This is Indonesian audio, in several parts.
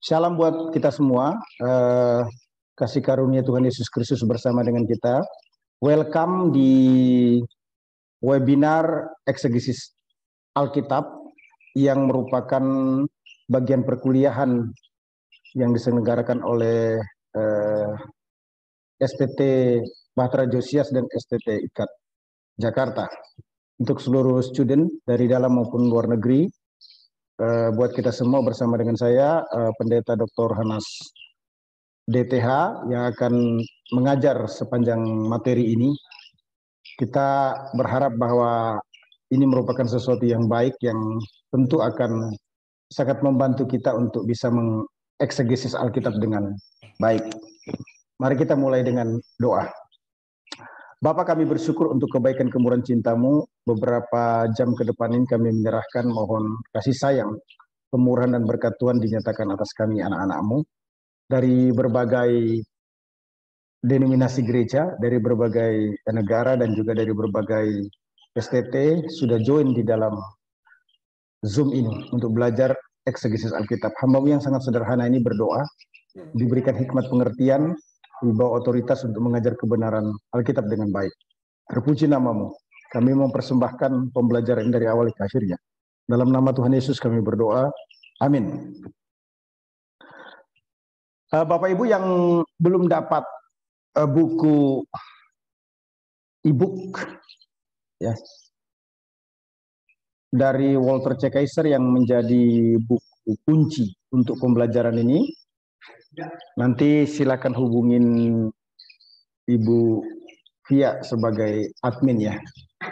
Shalom buat kita semua. Kasih karunia Tuhan Yesus Kristus bersama dengan kita. Welcome di webinar eksegesis Alkitab yang merupakan bagian perkuliahan yang diselenggarakan oleh STT Bahtera Josias dan STT IKAT Jakarta. Untuk seluruh student dari dalam maupun luar negeri, buat kita semua bersama dengan saya, Pendeta Dr. Hanas DTH yang akan mengajar sepanjang materi ini. Kita berharap bahwa ini merupakan sesuatu yang baik yang tentu akan sangat membantu kita untuk bisa mengeksegesis Alkitab dengan baik. Mari kita mulai dengan doa. Bapa, kami bersyukur untuk kebaikan kemurahan cinta-Mu. Beberapa jam ke depan ini kami menyerahkan, mohon kasih sayang, kemurahan dan berkat Tuhan dinyatakan atas kami anak-anak-Mu. Dari berbagai denominasi gereja, dari berbagai negara dan juga dari berbagai STT sudah join di dalam Zoom ini untuk belajar eksegesis Alkitab. Hamba-Mu yang sangat sederhana ini berdoa, diberikan hikmat pengertian, dibawa otoritas untuk mengajar kebenaran Alkitab dengan baik. Terpuji nama-Mu. Kami mempersembahkan pembelajaran dari awal ke akhirnya. Dalam nama Tuhan Yesus kami berdoa. Amin. Bapak Ibu yang belum dapat buku e-book ya dari Walter C. Kaiser yang menjadi buku kunci untuk pembelajaran ini, nanti silakan hubungin Ibu Via sebagai admin ya.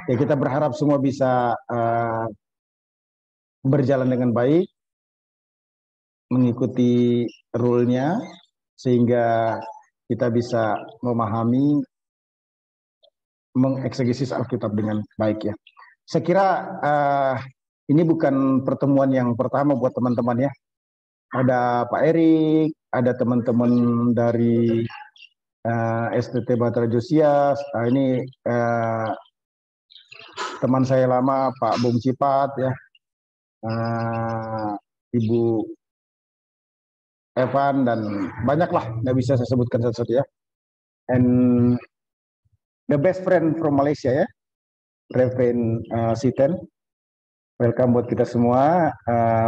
Ya, kita berharap semua bisa berjalan dengan baik, mengikuti rule-nya, sehingga kita bisa memahami, mengeksegesis Alkitab dengan baik ya. Saya kira ini bukan pertemuan yang pertama buat teman-teman ya. Ada Pak Erik, ada teman-teman dari STT Bahtera Josias. Ini teman saya lama Pak Bung Cipat ya, Ibu Evan, dan banyaklah, nggak bisa saya sebutkan satu-satu ya. And the best friend from Malaysia ya, Reverend Siten. Welcome buat kita semua,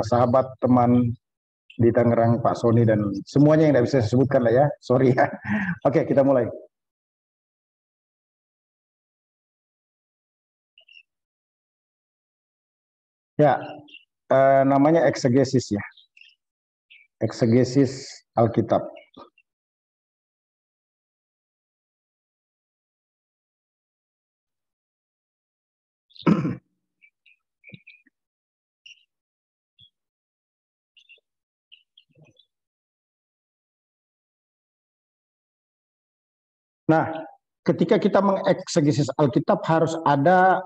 sahabat teman di Tangerang Pak Sony dan semuanya yang tidak bisa saya sebutkan lah ya, sorry ya. Oke, kita mulai. Ya, namanya eksegesis ya, eksegesis Alkitab. Nah, ketika kita mengeksegesis Alkitab harus ada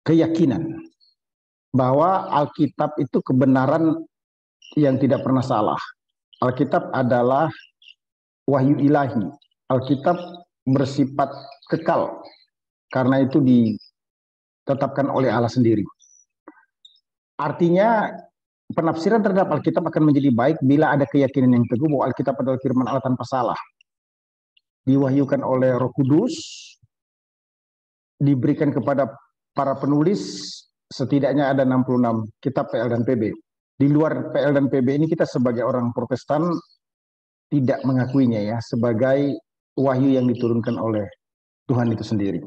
keyakinan bahwa Alkitab itu kebenaran yang tidak pernah salah. Alkitab adalah wahyu ilahi. Alkitab bersifat kekal karena itu ditetapkan oleh Allah sendiri. Artinya penafsiran terhadap Alkitab akan menjadi baik bila ada keyakinan yang teguh bahwa Alkitab adalah firman Allah tanpa salah. Diwahyukan oleh Roh Kudus, diberikan kepada para penulis, setidaknya ada 66 kitab PL dan PB. Di luar PL dan PB ini kita sebagai orang Protestan tidak mengakuinya ya sebagai wahyu yang diturunkan oleh Tuhan itu sendiri.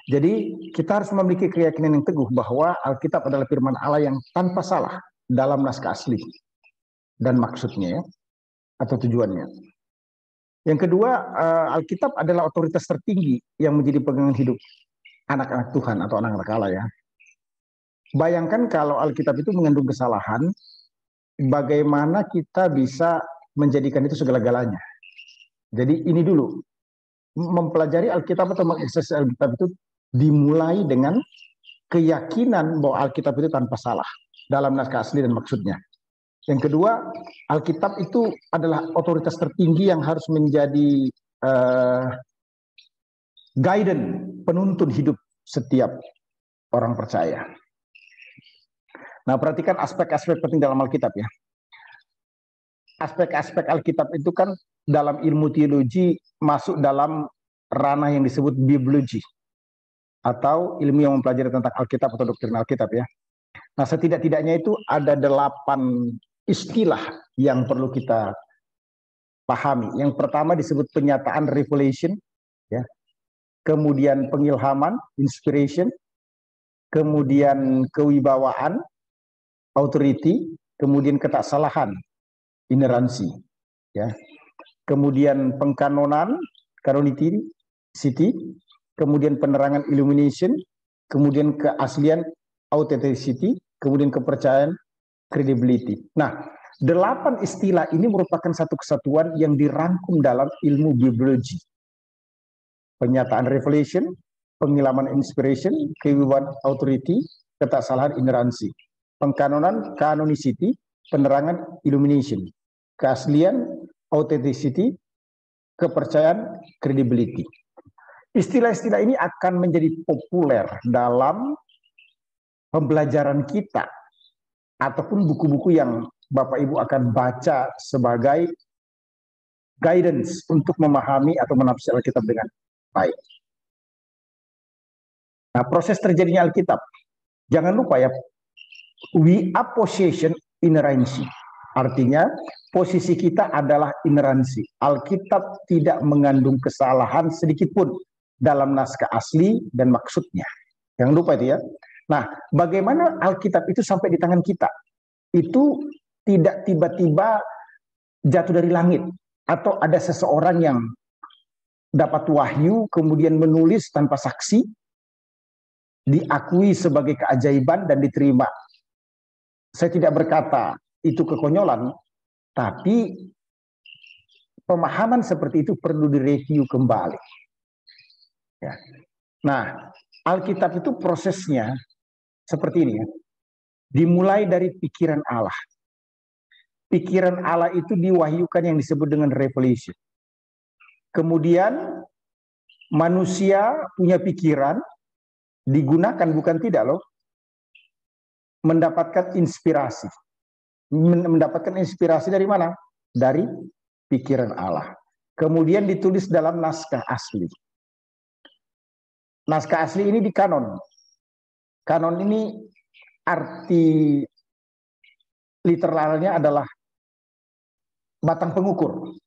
Jadi kita harus memiliki keyakinan yang teguh bahwa Alkitab adalah firman Allah yang tanpa salah dalam naskah asli dan maksudnya ya, atau tujuannya. Yang kedua, Alkitab adalah otoritas tertinggi yang menjadi pegangan hidup anak-anak Tuhan atau anak-anak Allah ya. Bayangkan kalau Alkitab itu mengandung kesalahan, bagaimana kita bisa menjadikan itu segala-galanya. Jadi ini dulu, mempelajari Alkitab atau mengeksegesis Alkitab itu dimulai dengan keyakinan bahwa Alkitab itu tanpa salah dalam naskah asli dan maksudnya. Yang kedua, Alkitab itu adalah otoritas tertinggi yang harus menjadi guidance, penuntun hidup setiap orang percaya. Nah, perhatikan aspek-aspek penting dalam Alkitab ya. aspek-aspek Alkitab itu kan dalam ilmu teologi masuk dalam ranah yang disebut bibliologi atau ilmu yang mempelajari tentang Alkitab atau doktrin Alkitab ya. Nah, setidak-tidaknya itu ada 8 istilah yang perlu kita pahami. Yang pertama disebut penyataan revelation, ya. Kemudian pengilhaman, inspiration, kemudian kewibawaan, authority, kemudian ketaksalahan, ineransi, ya. Kemudian pengkanonan, canonicity, kemudian penerangan, illumination, kemudian keaslian, authenticity, kemudian kepercayaan, credibility. Nah, 8 istilah ini merupakan satu kesatuan yang dirangkum dalam ilmu bibliologi. Penyataan revelation, pengilhaman inspiration, kewibawaan authority, ketaksalahan ineransi, pengkanonan canonicity, penerangan illumination, keaslian authenticity, kepercayaan credibility. Istilah-istilah ini akan menjadi populer dalam pembelajaran kita ataupun buku-buku yang Bapak Ibu akan baca sebagai guidance untuk memahami atau menafsir Alkitab dengan baik. Nah, proses terjadinya Alkitab, jangan lupa ya, we are possession ineransi. Artinya, posisi kita adalah ineransi. Alkitab tidak mengandung kesalahan sedikit pun dalam naskah asli dan maksudnya. Jangan lupa itu ya. Nah, bagaimana Alkitab itu sampai di tangan kita? Itu tidak tiba-tiba jatuh dari langit. Atau ada seseorang yang dapat wahyu, kemudian menulis tanpa saksi, diakui sebagai keajaiban dan diterima. Saya tidak berkata itu kekonyolan, tapi pemahaman seperti itu perlu direview kembali. Ya. Nah, Alkitab itu prosesnya seperti ini ya. Dimulai dari pikiran Allah. Pikiran Allah itu diwahyukan yang disebut dengan revelation. Kemudian manusia punya pikiran, digunakan bukan tidak loh, mendapatkan inspirasi. Mendapatkan inspirasi dari mana? Dari pikiran Allah. Kemudian ditulis dalam naskah asli. Naskah asli ini di kanon. Kanon ini arti literalnya adalah batang pengukur,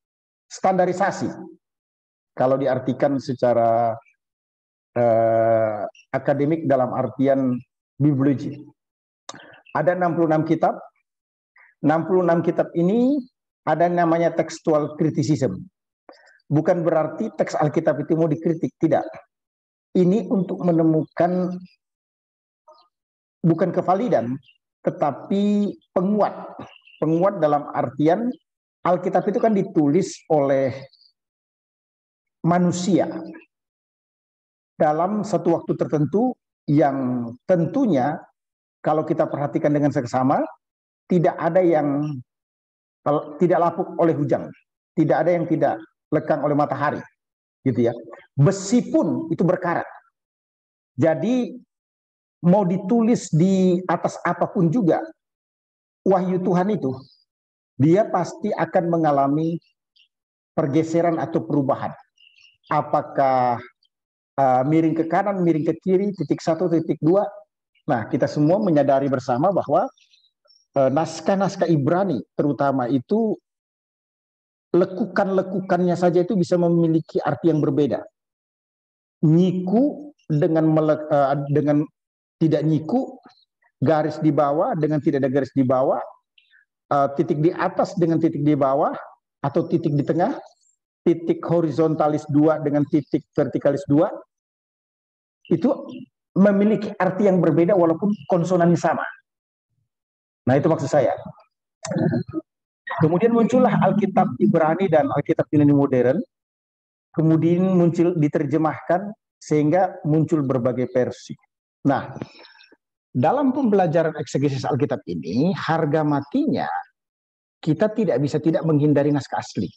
standarisasi. Kalau diartikan secara akademik dalam artian bibliologi. Ada 66 kitab. 66 kitab ini ada namanya textual criticism. Bukan berarti teks Alkitab itu mau dikritik, tidak. Ini untuk menemukan bukan kevalidan, tetapi penguat. Penguat dalam artian Alkitab itu kan ditulis oleh manusia dalam satu waktu tertentu yang tentunya kalau kita perhatikan dengan seksama, tidak ada yang tidak lapuk oleh hujan, tidak ada yang tidak lekang oleh matahari, gitu ya. Besi pun itu berkarat. Jadi mau ditulis di atas apapun juga, wahyu Tuhan itu, dia pasti akan mengalami pergeseran atau perubahan. Apakah miring ke kanan, miring ke kiri, titik 1, titik 2. Nah, kita semua menyadari bersama bahwa naskah-naskah Ibrani terutama itu lekukan-lekukannya saja itu bisa memiliki arti yang berbeda. Nyiku dengan tidak nyiku, garis di bawah dengan tidak ada garis di bawah, titik di atas dengan titik di bawah, atau titik di tengah, titik horizontalis 2 dengan titik vertikalis 2, itu memiliki arti yang berbeda walaupun konsonannya sama. Nah, itu maksud saya. Kemudian muncullah Alkitab Ibrani dan Alkitab Yunani modern. Kemudian muncul diterjemahkan sehingga muncul berbagai versi. Nah, dalam pembelajaran eksegesis Alkitab ini, harga matinya kita tidak bisa tidak menghindari naskah asli.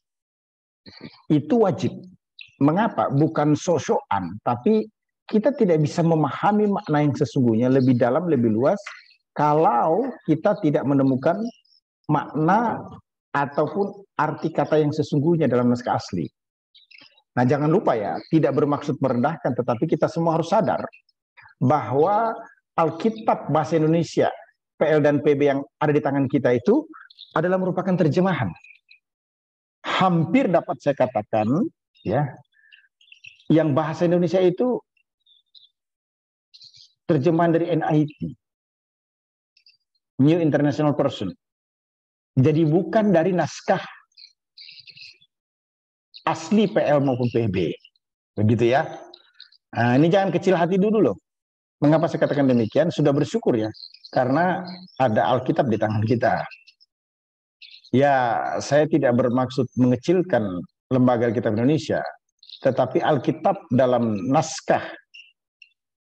Itu wajib. Mengapa? Bukan sok-sokan, tapi kita tidak bisa memahami makna yang sesungguhnya lebih dalam, lebih luas, kalau kita tidak menemukan makna ataupun arti kata yang sesungguhnya dalam naskah asli. Nah, jangan lupa ya, tidak bermaksud merendahkan, tetapi kita semua harus sadar bahwa Alkitab Bahasa Indonesia, PL dan PB yang ada di tangan kita itu adalah merupakan terjemahan. Hampir dapat saya katakan, ya, yang bahasa Indonesia itu terjemahan dari NIV, New International Version. Jadi bukan dari naskah asli PL maupun PB. Begitu ya. Nah, ini jangan kecil hati dulu loh. Mengapa saya katakan demikian? Sudah bersyukur ya, karena ada Alkitab di tangan kita. Ya, saya tidak bermaksud mengecilkan lembaga Alkitab Indonesia, tetapi Alkitab dalam naskah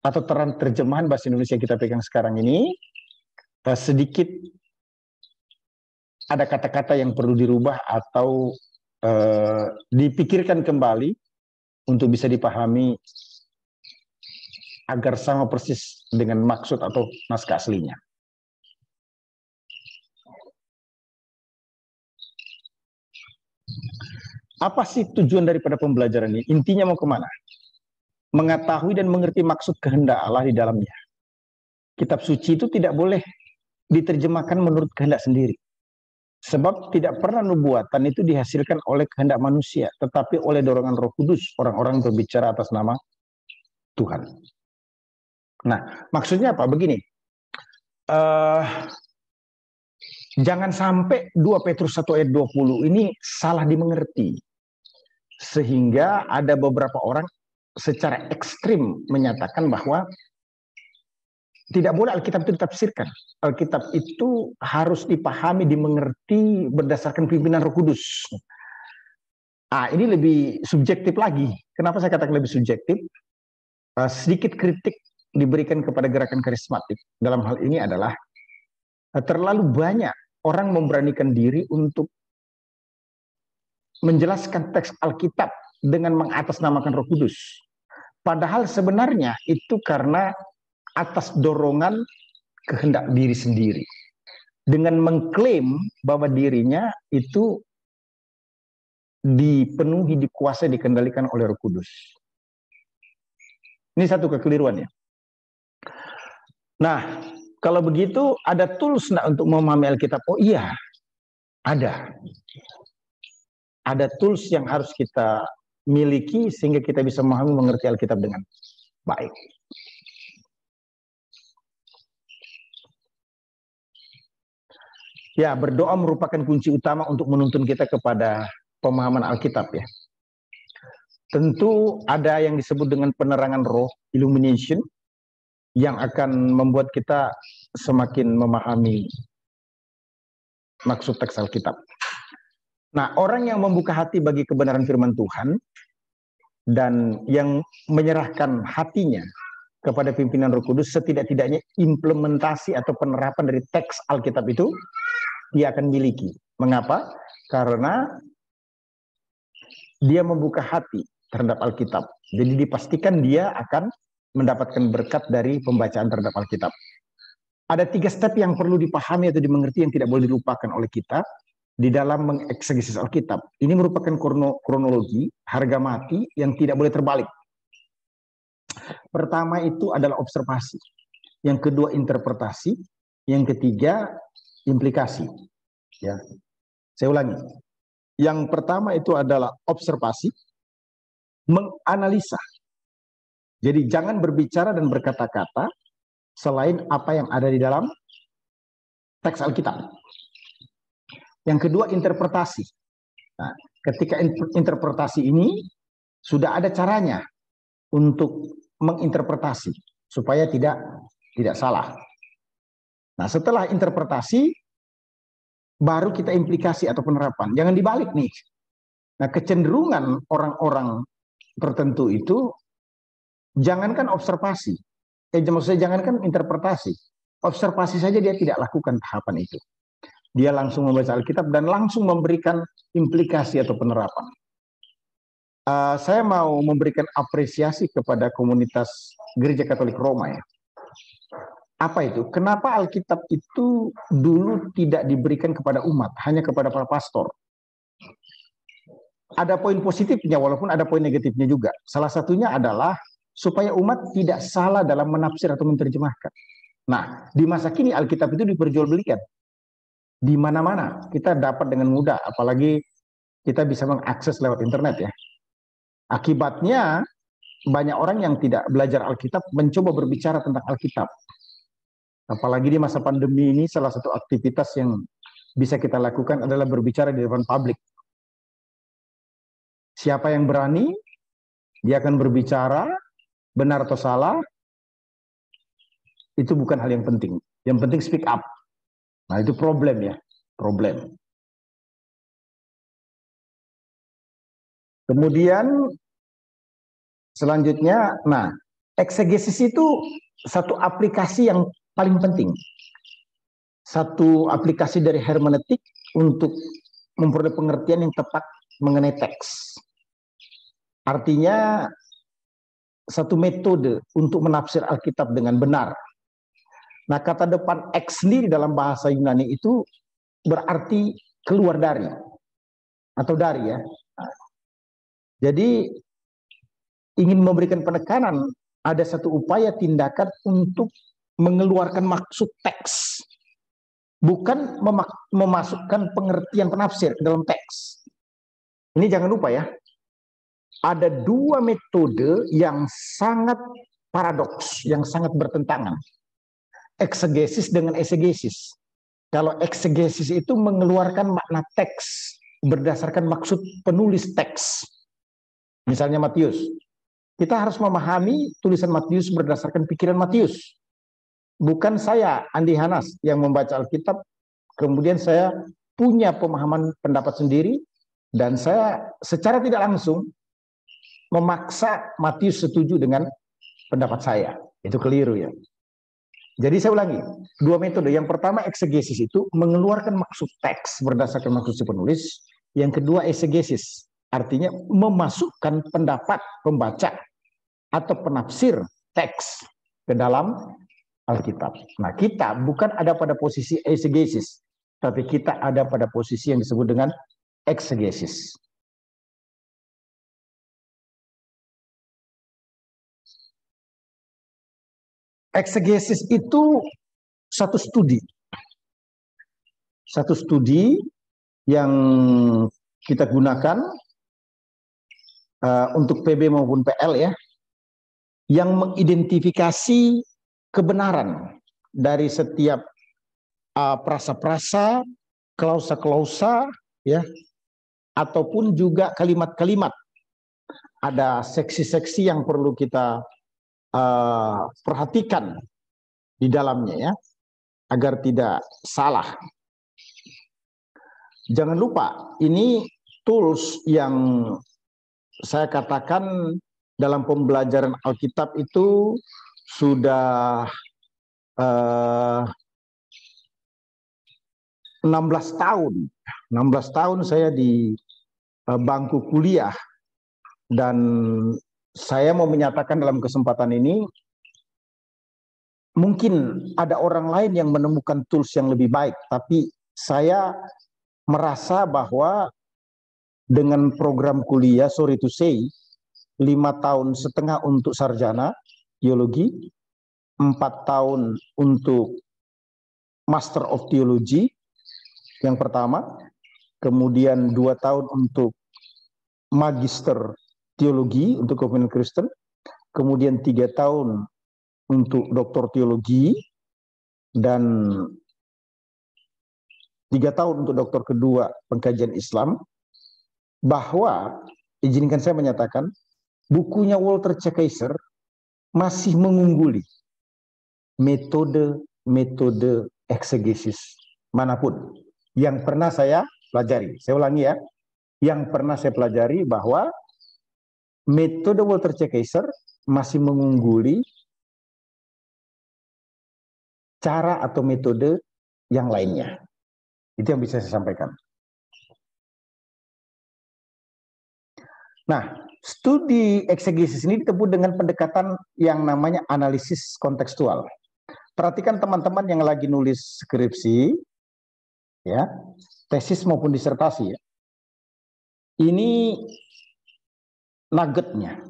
atau terjemahan bahasa Indonesia yang kita pegang sekarang ini, sedikit ada kata-kata yang perlu dirubah atau dipikirkan kembali untuk bisa dipahami agar sama persis dengan maksud atau naskah aslinya. Apa sih tujuan daripada pembelajaran ini? Intinya mau kemana? Mengetahui dan mengerti maksud kehendak Allah di dalamnya. Kitab suci itu tidak boleh diterjemahkan menurut kehendak sendiri. Sebab tidak pernah nubuatan itu dihasilkan oleh kehendak manusia, tetapi oleh dorongan Roh Kudus, orang-orang berbicara atas nama Tuhan. Nah, maksudnya apa? Begini, jangan sampai 2 Petrus 1 ayat 20 ini salah dimengerti. Sehingga ada beberapa orang secara ekstrim menyatakan bahwa tidak boleh Alkitab itu ditafsirkan. Alkitab itu harus dipahami, dimengerti berdasarkan pimpinan Roh Kudus. Ini lebih subjektif lagi. Kenapa saya katakan lebih subjektif? Sedikit kritik diberikan kepada gerakan karismatik dalam hal ini adalah terlalu banyak orang memberanikan diri untuk menjelaskan teks Alkitab dengan mengatasnamakan Roh Kudus. Padahal sebenarnya itu karena atas dorongan kehendak diri sendiri. Dengan mengklaim bahwa dirinya itu dipenuhi, dikuasai, dikendalikan oleh Roh Kudus. Ini satu kekeliruan ya. Nah, kalau begitu ada tools untuk memahami Alkitab? Oh iya, ada. Ada tools yang harus kita miliki sehingga kita bisa memahami, mengerti Alkitab dengan baik. Ya, berdoa merupakan kunci utama untuk menuntun kita kepada pemahaman Alkitab ya. Tentu ada yang disebut dengan penerangan roh, illumination, yang akan membuat kita semakin memahami maksud teks Alkitab. Nah, orang yang membuka hati bagi kebenaran firman Tuhan dan yang menyerahkan hatinya kepada pimpinan Roh Kudus, setidak-tidaknya implementasi atau penerapan dari teks Alkitab itu dia akan miliki. Mengapa? Karena dia membuka hati terhadap Alkitab. Jadi dipastikan dia akan mendapatkan berkat dari pembacaan terhadap Alkitab. Ada 3 step yang perlu dipahami atau dimengerti yang tidak boleh dilupakan oleh kita di dalam mengeksegesis Alkitab. Ini merupakan kronologi harga mati yang tidak boleh terbalik. Pertama itu adalah observasi. Yang kedua interpretasi. Yang ketiga implikasi. Ya, saya ulangi. Yang pertama itu adalah observasi, menganalisa. Jadi jangan berbicara dan berkata-kata selain apa yang ada di dalam teks Alkitab. Yang kedua interpretasi. Nah, ketika interpretasi ini sudah ada caranya untuk menginterpretasi supaya tidak salah. Nah, setelah interpretasi baru kita implikasi atau penerapan. Jangan dibalik nih. Nah, kecenderungan orang-orang tertentu itu jangankan observasi. Maksudnya jangankan interpretasi. Observasi saja dia tidak lakukan tahapan itu. Dia langsung membaca Alkitab dan langsung memberikan implikasi atau penerapan. Saya mau memberikan apresiasi kepada komunitas Gereja Katolik Roma ya. Apa itu? Kenapa Alkitab itu dulu tidak diberikan kepada umat, hanya kepada para pastor? Ada poin positifnya, walaupun ada poin negatifnya juga. Salah satunya adalah supaya umat tidak salah dalam menafsir atau menerjemahkan. Nah, di masa kini Alkitab itu diperjualbelikan di mana-mana. Kita dapat dengan mudah, apalagi kita bisa mengakses lewat internet ya. Akibatnya banyak orang yang tidak belajar Alkitab mencoba berbicara tentang Alkitab. Apalagi di masa pandemi ini, salah satu aktivitas yang bisa kita lakukan adalah berbicara di depan publik. Siapa yang berani, dia akan berbicara, benar atau salah, itu bukan hal yang penting. Yang penting speak up. Nah, itu problem ya, problem. Kemudian selanjutnya, nah, eksegesis itu satu aplikasi yang paling penting. Satu aplikasi dari hermeneutik untuk memperoleh pengertian yang tepat mengenai teks. Artinya satu metode untuk menafsir Alkitab dengan benar. Nah, kata depan ex sendiri dalam bahasa Yunani itu berarti keluar dari atau dari ya. Jadi ingin memberikan penekanan, ada satu upaya tindakan untuk mengeluarkan maksud teks, bukan memasukkan pengertian penafsir ke dalam teks. Ini jangan lupa ya, ada dua metode yang sangat paradoks, yang sangat bertentangan. Eksegesis dengan esegesis. Kalau eksegesis itu mengeluarkan makna teks berdasarkan maksud penulis teks. Misalnya Matius. Kita harus memahami tulisan Matius berdasarkan pikiran Matius. Bukan saya, Andi Hanas, yang membaca Alkitab, kemudian saya punya pemahaman pendapat sendiri, dan saya secara tidak langsung memaksa Matius setuju dengan pendapat saya. Itu keliru ya. Jadi saya ulangi, dua metode. Yang pertama eksegesis itu mengeluarkan maksud teks berdasarkan maksud si penulis. Yang kedua esegesis, artinya memasukkan pendapat pembaca atau penafsir teks ke dalam Alkitab. Nah, kita bukan ada pada posisi esegesis, tapi kita ada pada posisi yang disebut dengan eksegesis. Eksegesis itu satu studi yang kita gunakan untuk PB maupun PL ya, yang mengidentifikasi kebenaran dari setiap prasa-prasa, klausa-klausa ya, ataupun juga kalimat-kalimat. Ada seksi-seksi yang perlu kita perhatikan di dalamnya ya, agar tidak salah. Jangan lupa, ini tools yang saya katakan dalam pembelajaran Alkitab itu sudah 16 tahun. 16 tahun saya di bangku kuliah, dan saya mau menyatakan dalam kesempatan ini, mungkin ada orang lain yang menemukan tools yang lebih baik, tapi saya merasa bahwa dengan program kuliah, sorry to say, 5,5 tahun untuk sarjana teologi, 4 tahun untuk Master of Theology yang pertama, kemudian 2 tahun untuk Magister Teologi untuk Komunitas Kristen, kemudian 3 tahun untuk Doktor Teologi, dan 3 tahun untuk doktor kedua pengkajian Islam. Bahwa izinkan saya menyatakan bukunya Walter C. Kaiser masih mengungguli metode eksegesis manapun yang pernah saya pelajari. Saya ulangi ya, yang pernah saya pelajari, bahwa metode Walter C. Kaiser masih mengungguli cara atau metode yang lainnya. Itu yang bisa saya sampaikan. Nah, studi eksegesis ini ditempuh dengan pendekatan yang namanya analisis kontekstual. perhatikan teman-teman yang lagi nulis skripsi, ya, tesis maupun disertasi, ya. Ini nuggetnya,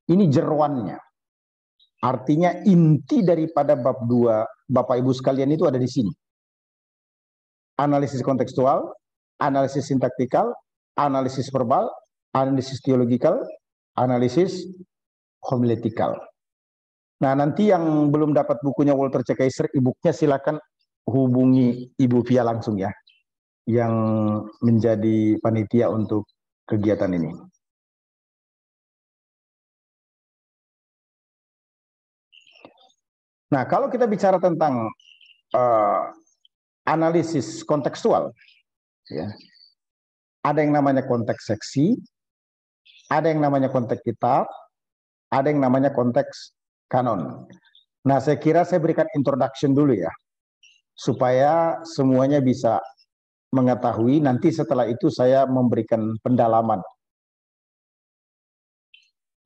ini jeroannya. Artinya inti daripada bab 2, Bapak Ibu sekalian, itu ada di sini. Analisis kontekstual, analisis sintaktikal, analisis verbal, analisis teologikal, analisis homiletikal. Nah, nanti yang belum dapat bukunya Walter C. Kaiser, e-booknya silakan hubungi Ibu Via langsung ya, yang menjadi panitia untuk kegiatan ini. Nah, kalau kita bicara tentang analisis kontekstual, ya, ada yang namanya konteks seksi, ada yang namanya konteks kitab, ada yang namanya konteks kanon. Nah, saya kira saya berikan introduction dulu ya, supaya semuanya bisa mengetahui. Nanti setelah itu saya memberikan pendalaman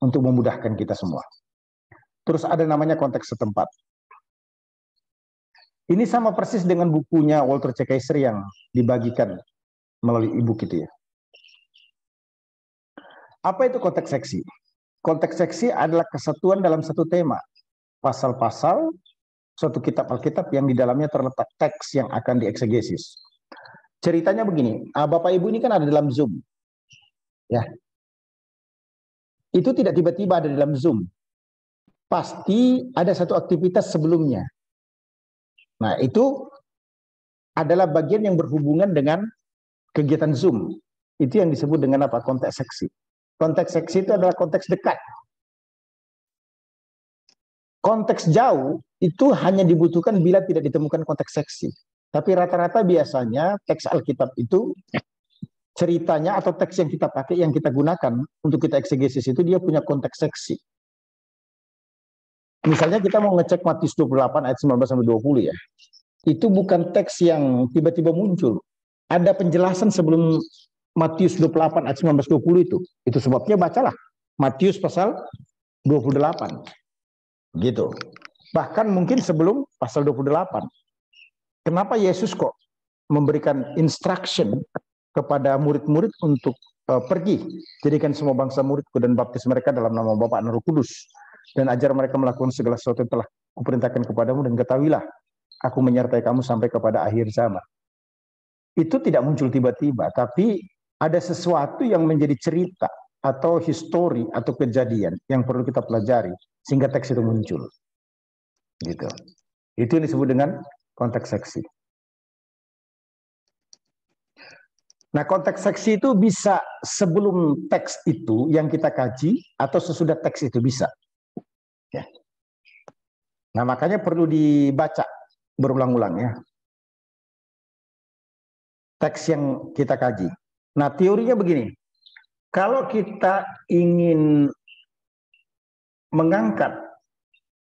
untuk memudahkan kita semua. Terus ada namanya konteks setempat. Ini sama persis dengan bukunya Walter C. Kaiser yang dibagikan melalui e-book itu ya. Apa itu konteks seksi? Konteks seksi adalah kesatuan dalam satu tema. Pasal-pasal suatu kitab Alkitab yang di dalamnya terletak teks yang akan dieksegesis. Ceritanya begini, Bapak Ibu ini kan ada dalam Zoom. Ya. Itu tidak tiba-tiba ada dalam Zoom. Pasti ada satu aktivitas sebelumnya. Nah, itu adalah bagian yang berhubungan dengan kegiatan Zoom. Itu yang disebut dengan apa? Konteks seksi. Konteks seksi itu adalah konteks dekat. Konteks jauh itu hanya dibutuhkan bila tidak ditemukan konteks seksi. Tapi rata-rata biasanya teks Alkitab itu ceritanya atau teks yang kita pakai, yang kita gunakan untuk kita eksegesis itu dia punya konteks seksi. Misalnya kita mau ngecek Matius 28 ayat 19 sampai 20 ya. Itu bukan teks yang tiba-tiba muncul. Ada penjelasan sebelum Matius 28 ayat 19 20 itu. Itu sebabnya bacalah Matius pasal 28. Gitu. Bahkan mungkin sebelum pasal 28. Kenapa Yesus kok memberikan instruction kepada murid-murid untuk pergi, jadikan semua bangsa muridku dan baptis mereka dalam nama Bapa dan Roh Kudus, dan ajar mereka melakukan segala sesuatu yang telah kuperintahkan kepadamu, dan ketahuilah aku menyertai kamu sampai kepada akhir zaman. Itu tidak muncul tiba-tiba, tapi ada sesuatu yang menjadi cerita atau histori atau kejadian yang perlu kita pelajari sehingga teks itu muncul. Gitu. Itu yang disebut dengan konteks seksi. Nah, konteks seksi itu bisa sebelum teks itu yang kita kaji atau sesudah teks itu bisa. Ya. Nah, makanya perlu dibaca berulang-ulang ya. Teks yang kita kaji. Nah, teorinya begini. Kalau kita ingin mengangkat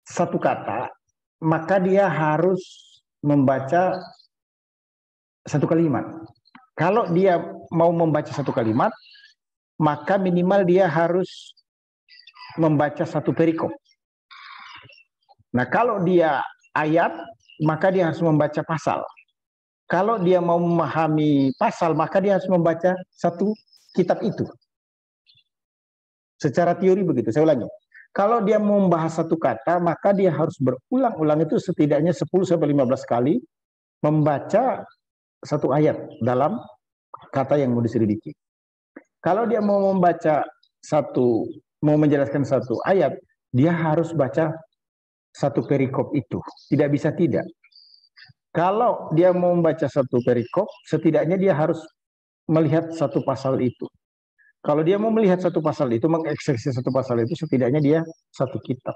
satu kata, maka dia harus membaca satu kalimat. Kalau dia mau membaca satu kalimat, maka minimal dia harus membaca satu perikop. Nah, kalau dia ayat, maka dia harus membaca pasal. Kalau dia mau memahami pasal, maka dia harus membaca satu kitab itu. Secara teori begitu, saya ulangi. Kalau dia mau membahas satu kata, maka dia harus berulang-ulang itu setidaknya 10-15 kali membaca satu ayat dalam kata yang mau diselidiki. Kalau dia mau membaca mau menjelaskan satu ayat, dia harus baca satu perikop itu. Tidak bisa tidak. Kalau dia mau membaca satu perikop, setidaknya dia harus melihat satu pasal itu. Kalau dia mau melihat satu pasal itu, mengeksegesis satu pasal itu, setidaknya dia satu kitab.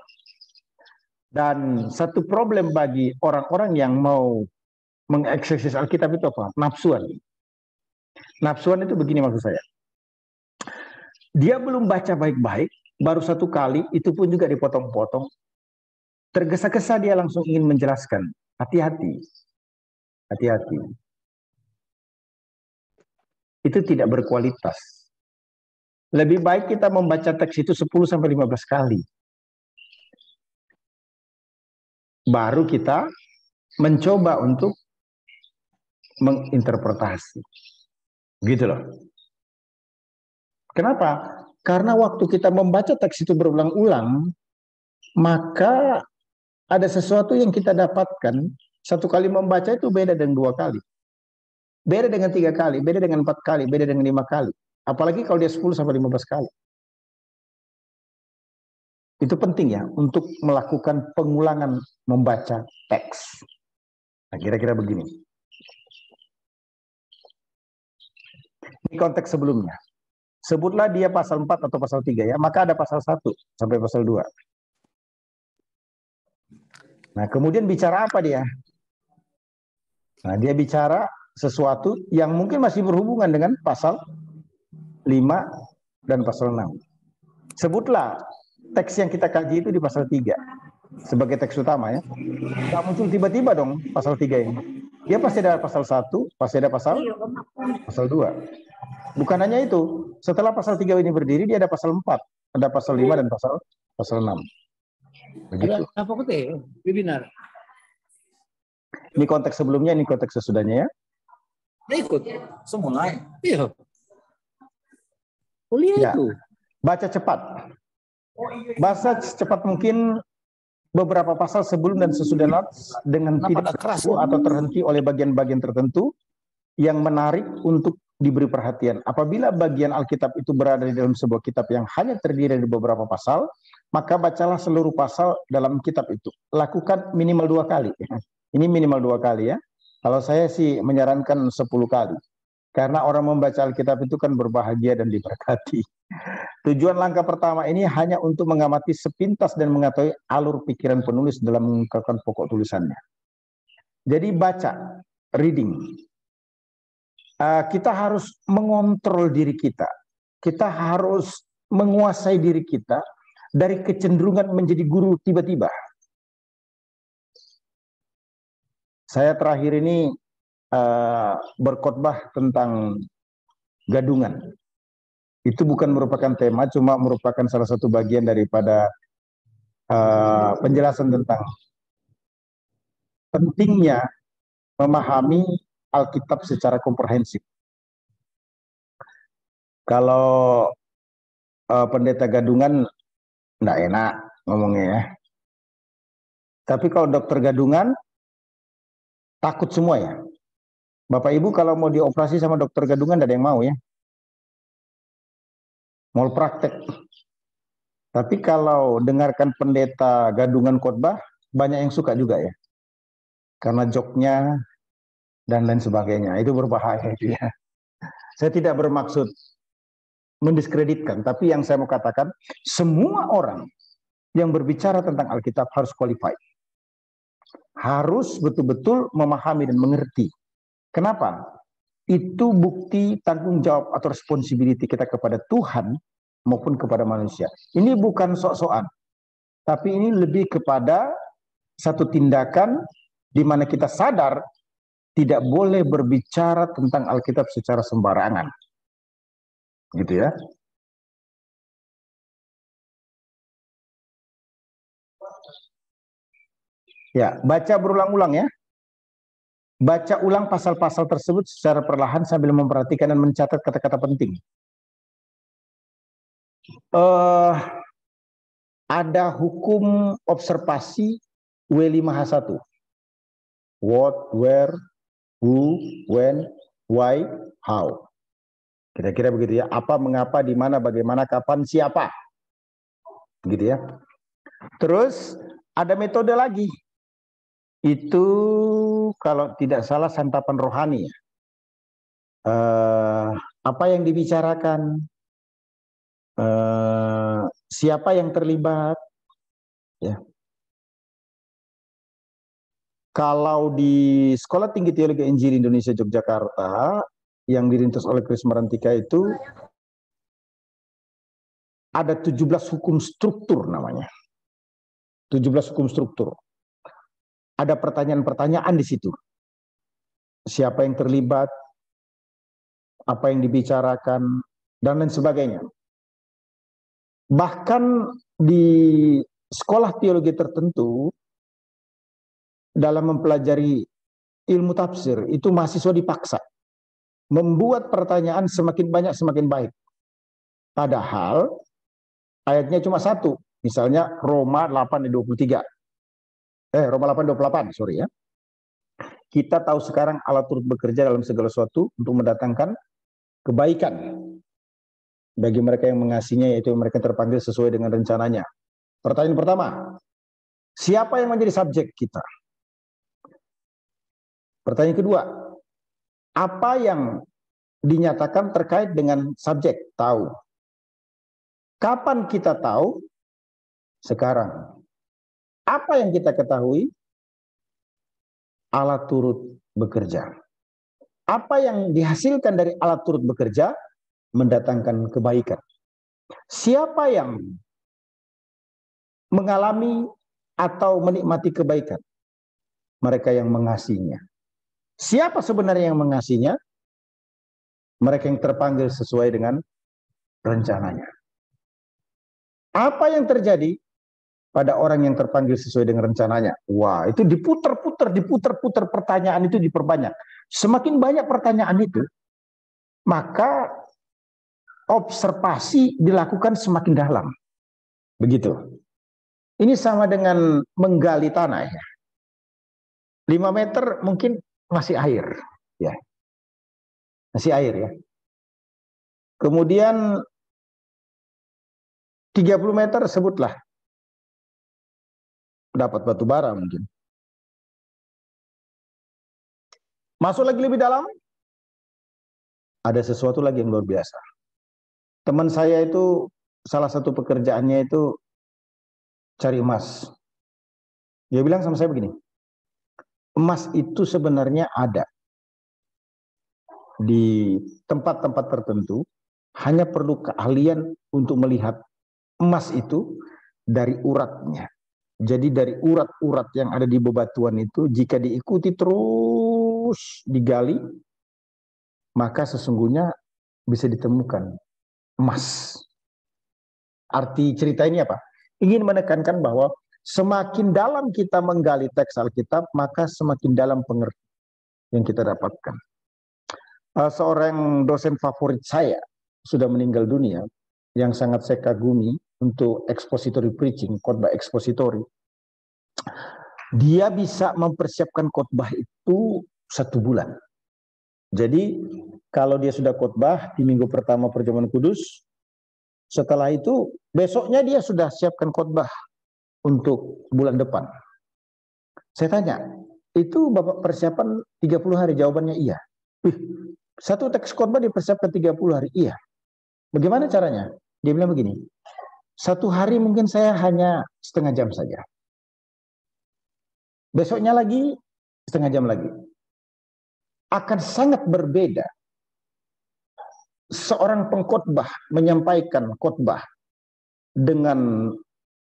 Dan satu problem bagi orang-orang yang mau mengeksegesis Alkitab itu apa? Nafsuan. Nafsuan itu begini maksud saya. Dia belum baca baik-baik, baru satu kali, itu pun juga dipotong-potong. Tergesa-gesa dia langsung ingin menjelaskan. Hati-hati. Hati-hati. Itu tidak berkualitas. Lebih baik kita membaca teks itu 10-15 kali. baru kita mencoba untuk menginterpretasi. Gitu loh. Kenapa? Karena waktu kita membaca teks itu berulang-ulang, maka ada sesuatu yang kita dapatkan. Satu kali membaca itu beda dengan 2 kali. Beda dengan 3 kali, beda dengan 4 kali, beda dengan 5 kali. Apalagi kalau dia 10 sampai 15 kali. Itu penting ya untuk melakukan pengulangan membaca teks. Nah, kira-kira begini. Ini konteks sebelumnya. Sebutlah dia pasal 4 atau pasal 3 ya, maka ada pasal 1 sampai pasal 2. Nah, kemudian bicara apa dia? Nah, dia bicara sesuatu yang mungkin masih berhubungan dengan pasal 5 dan pasal 6. Sebutlah teks yang kita kaji itu di pasal 3 sebagai teks utama ya. Nggak muncul tiba-tiba dong pasal 3 ini. Dia pasti ada pasal 1, pasti ada pasal 2. Bukan hanya itu, setelah pasal 3 ini berdiri, dia ada pasal 4, ada pasal 5 dan pasal 6. Begitu. Ada apa kok webinar? Ini konteks sebelumnya, ini konteks sesudahnya ya. Ikut semua. Iya. Kuliah Ya. itu. Baca cepat. Baca cepat mungkin beberapa pasal sebelum dan sesudah nats dengan tidak terganggu atau terhenti oleh bagian-bagian tertentu yang menarik untuk diberi perhatian. Apabila bagian Alkitab itu berada di dalam sebuah kitab yang hanya terdiri dari beberapa pasal, maka bacalah seluruh pasal dalam kitab itu. Lakukan minimal 2 kali. Ini minimal 2 kali ya. Kalau saya sih menyarankan 10 kali. Karena orang membaca Alkitab itu kan berbahagia dan diberkati. Tujuan langkah pertama ini hanya untuk mengamati sepintas dan mengetahui alur pikiran penulis dalam mengungkapkan pokok tulisannya. Jadi baca, reading. Kita harus mengontrol diri kita. Kita harus menguasai diri kita dari kecenderungan menjadi guru tiba-tiba. Saya terakhir ini berkhotbah tentang gadungan. Itu bukan merupakan tema, cuma merupakan salah satu bagian daripada penjelasan tentang pentingnya memahami Alkitab secara komprehensif. Kalau pendeta gadungan enggak enak ngomongnya ya. Tapi kalau dokter gadungan takut semua ya. Bapak Ibu kalau mau dioperasi sama dokter gadungan enggak ada yang mau ya. Mau praktek. Tapi kalau dengarkan pendeta gadungan khotbah banyak yang suka juga ya. Karena joknya dan lain sebagainya. Itu berbahaya itu ya. Saya tidak bermaksud mendiskreditkan, tapi yang saya mau katakan, semua orang yang berbicara tentang Alkitab harus qualified. Harus betul-betul memahami dan mengerti. Kenapa? Itu bukti tanggung jawab atau responsibility kita kepada Tuhan maupun kepada manusia. Ini bukan sok-sokan, tapi ini lebih kepada satu tindakan di mana kita sadar tidak boleh berbicara tentang Alkitab secara sembarangan. Gitu ya. Ya, baca berulang-ulang ya. Baca ulang pasal-pasal tersebut secara perlahan sambil memperhatikan dan mencatat kata-kata penting. Ada hukum observasi W5H1. What, where, who, when, why, how. Kira-kira begitu ya. Apa, mengapa, di mana, bagaimana, kapan, siapa. Gitu ya. Terus ada metode lagi. Itu kalau tidak salah santapan rohani. Apa yang dibicarakan, siapa yang terlibat. Ya. Kalau di Sekolah Tinggi Teologi Injil Indonesia Yogyakarta yang dirintis oleh Kris Marantika itu ada 17 hukum struktur namanya. 17 hukum struktur. Ada pertanyaan-pertanyaan di situ. Siapa yang terlibat, apa yang dibicarakan, dan lain sebagainya. Bahkan di sekolah teologi tertentu, dalam mempelajari ilmu tafsir itu mahasiswa dipaksa membuat pertanyaan semakin banyak semakin baik. Padahal ayatnya cuma satu, misalnya Roma 8:23. Roma 8:28, sorry ya. Kita tahu sekarang Allah turut bekerja dalam segala sesuatu untuk mendatangkan kebaikan bagi mereka yang mengasihinya, yaitu mereka terpanggil sesuai dengan rencananya. Pertanyaan pertama, siapa yang menjadi subjek kita? Pertanyaan kedua, apa yang dinyatakan terkait dengan subjek? Tahu. Kapan kita tahu? Sekarang. Apa yang kita ketahui? Allah turut bekerja. Apa yang dihasilkan dari Allah turut bekerja? Mendatangkan kebaikan. Siapa yang mengalami atau menikmati kebaikan? Mereka yang mengasihinya. Siapa sebenarnya yang mengasihinya? Mereka yang terpanggil sesuai dengan rencananya. Apa yang terjadi pada orang yang terpanggil sesuai dengan rencananya? Wah, itu diputer-puter pertanyaan itu diperbanyak. Semakin banyak pertanyaan itu, maka observasi dilakukan semakin dalam. Begitu. Ini sama dengan menggali tanah ya. 5 meter mungkin masih air ya. Masih air ya. Kemudian 30 meter sebutlah dapat batu bara mungkin. Masuk lagi lebih dalam, ada sesuatu lagi yang luar biasa. Teman saya itu salah satu pekerjaannya itu cari emas. Dia bilang sama saya begini, emas itu sebenarnya ada di tempat-tempat tertentu, hanya perlu keahlian untuk melihat emas itu dari uratnya. Jadi dari urat-urat yang ada di bebatuan itu, jika diikuti terus digali, maka sesungguhnya bisa ditemukan emas. Arti cerita ini apa? Ingin menekankan bahwa semakin dalam kita menggali teks Alkitab, maka semakin dalam pengertian yang kita dapatkan. Seorang dosen favorit saya sudah meninggal dunia, yang sangat saya kagumi untuk expository preaching, khotbah expository. Dia bisa mempersiapkan khotbah itu 1 bulan. Jadi kalau dia sudah khotbah di minggu pertama perjamuan kudus, setelah itu besoknya dia sudah siapkan khotbah untuk bulan depan. Saya tanya, itu Bapak persiapan 30 hari? Jawabannya iya. Satu teks khotbah dipersiapkan 30 hari? Iya. Bagaimana caranya? Dia bilang begini, 1 hari mungkin saya hanya setengah jam saja. Besoknya lagi setengah jam lagi. Akan sangat berbeda seorang pengkhotbah menyampaikan khotbah dengan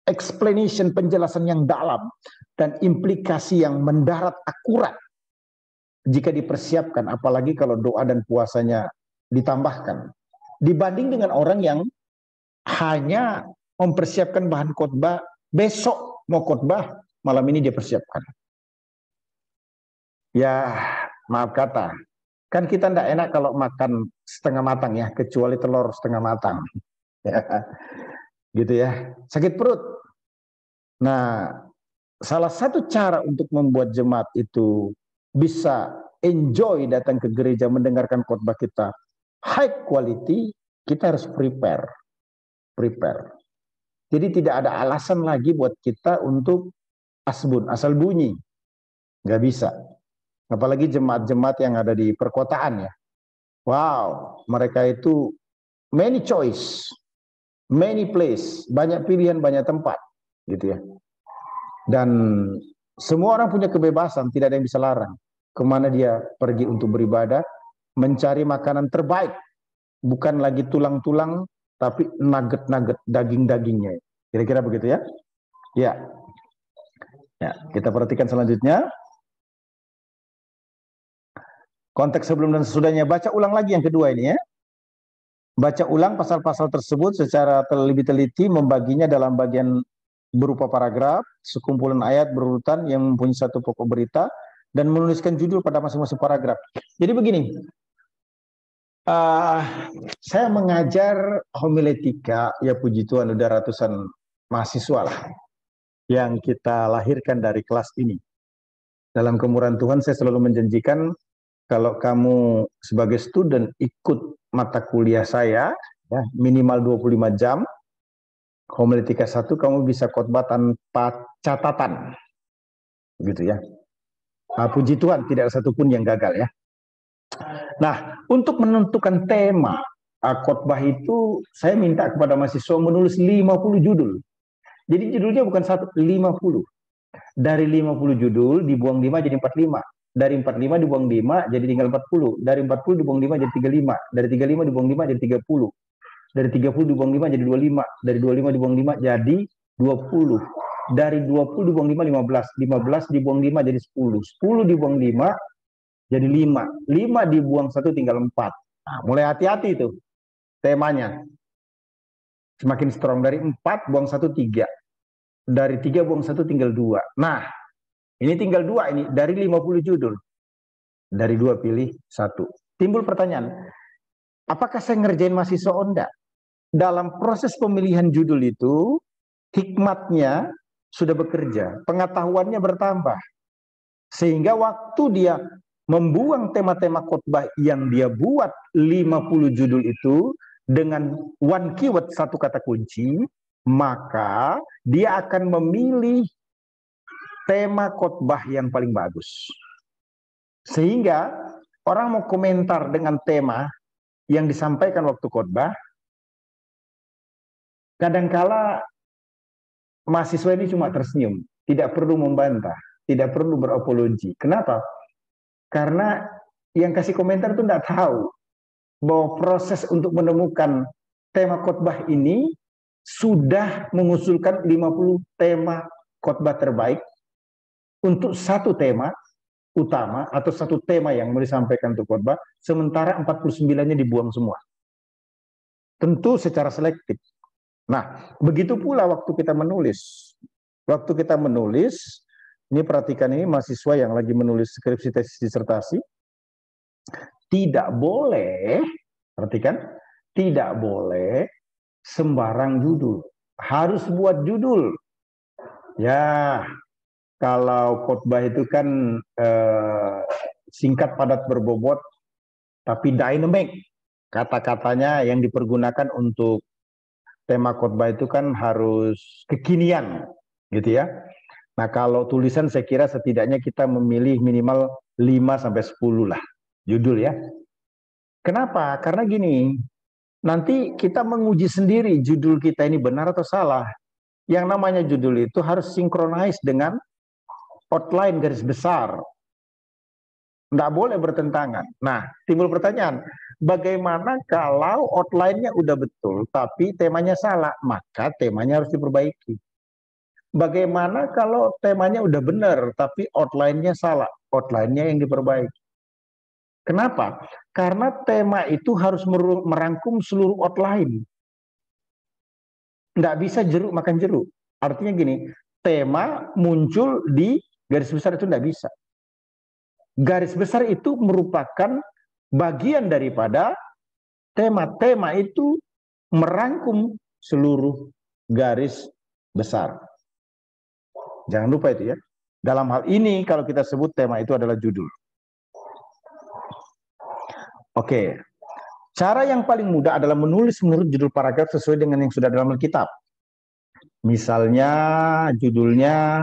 explanation, penjelasan yang dalam dan implikasi yang mendarat akurat jika dipersiapkan, apalagi kalau doa dan puasanya ditambahkan, dibanding dengan orang yang hanya mempersiapkan bahan khotbah, besok mau khotbah, malam ini dia persiapkan. Ya, maaf kata, kan kita tidak enak kalau makan setengah matang ya, kecuali telur setengah matang. Gitu ya, sakit perut. Nah, salah satu cara untuk membuat jemaat itu bisa enjoy datang ke gereja mendengarkan khotbah kita high quality, kita harus prepare. Jadi tidak ada alasan lagi buat kita untuk asbun, asal bunyi. Nggak bisa. Apalagi jemaat-jemaat yang ada di perkotaan ya. Wow, mereka itu many choice, many place, banyak pilihan, banyak tempat, gitu ya. Dan semua orang punya kebebasan, tidak ada yang bisa larang. Kemana dia pergi untuk beribadah, mencari makanan terbaik, bukan lagi tulang-tulang, tapi nugget-nugget, daging-dagingnya. Kira-kira begitu ya? Ya. Ya, kita perhatikan selanjutnya. Konteks sebelum dan sesudahnya, baca ulang lagi yang kedua ini ya. Baca ulang pasal-pasal tersebut secara lebih teliti, membaginya dalam bagian berupa paragraf, sekumpulan ayat berurutan yang mempunyai satu pokok berita, dan menuliskan judul pada masing-masing paragraf. Jadi begini, saya mengajar homiletika, ya puji Tuhan udah ratusan mahasiswa lah yang kita lahirkan dari kelas ini. Dalam kemurahan Tuhan saya selalu menjanjikan kalau kamu sebagai student ikut mata kuliah saya, ya, minimal 25 jam, homiletika 1 kamu bisa khotbah tanpa catatan. Gitu ya. Puji Tuhan tidak ada satupun yang gagal ya. Nah, untuk menentukan tema khotbah itu saya minta kepada mahasiswa menulis 50 judul. Jadi judulnya bukan 50. Dari 50 judul dibuang 5 jadi 45. Dari 45 dibuang 5 jadi tinggal 40. Dari 40 dibuang 5 jadi 35. Dari 35 dibuang 5 jadi 30. Dari 30 dibuang 5 jadi 25. Dari 25 dibuang 5 jadi 20. Dari 20 dibuang 5 15. 15 dibuang 5 jadi 10. 10 dibuang 5 jadi 5. 5 dibuang 1 tinggal 4. Nah, mulai hati-hati itu temanya. Semakin strong. Dari 4 buang 1 3. Dari 3 buang 1 tinggal 2. Nah, ini tinggal 2 ini dari 50 judul. Dari 2 pilih 1. Timbul pertanyaan, apakah saya ngerjain mahasiswa oh enggak? Dalam proses pemilihan judul itu, hikmatnya sudah bekerja, pengetahuannya bertambah. Sehingga waktu dia membuang tema-tema khotbah yang dia buat 50 judul itu dengan one keyword, satu kata kunci, maka dia akan memilih tema khotbah yang paling bagus. Sehingga orang mau komentar dengan tema yang disampaikan waktu khotbah, kadangkala mahasiswa ini cuma tersenyum, tidak perlu membantah, tidak perlu beropologi. Kenapa? Karena yang kasih komentar itu tidak tahu bahwa proses untuk menemukan tema khotbah ini sudah mengusulkan 50 tema khotbah terbaik untuk satu tema utama atau satu tema yang mau disampaikan untuk khotbah, sementara 49-nya dibuang semua. Tentu secara selektif. Nah, begitu pula waktu kita menulis. Waktu kita menulis, ini perhatikan ini mahasiswa yang lagi menulis skripsi tesis disertasi, tidak boleh, perhatikan, tidak boleh sembarang judul. Harus buat judul. Ya, kalau khotbah itu kan singkat padat berbobot, tapi dynamic. Kata-katanya yang dipergunakan untuk tema khotbah itu kan harus kekinian, gitu ya. Nah, kalau tulisan saya kira setidaknya kita memilih minimal 5-10 lah judul ya. Kenapa? Karena gini, nanti kita menguji sendiri judul kita ini benar atau salah. Yang namanya judul itu harus sinkronis dengan outline garis besar. Tidak boleh bertentangan. Nah, timbul pertanyaan, bagaimana kalau outline-nya udah betul, tapi temanya salah? Maka temanya harus diperbaiki. Bagaimana kalau temanya udah benar, tapi outline-nya salah? Outline-nya yang diperbaiki. Kenapa? Karena tema itu harus merangkum seluruh outline. Nggak bisa jeruk makan jeruk. Artinya gini, tema muncul di garis besar itu nggak bisa. Garis besar itu merupakan bagian daripada tema. Tema itu merangkum seluruh garis besar. Jangan lupa itu ya. Dalam hal ini kalau kita sebut tema itu adalah judul. Oke. Cara yang paling mudah adalah menulis menurut judul paragraf sesuai dengan yang sudah dalam Alkitab. Misalnya judulnya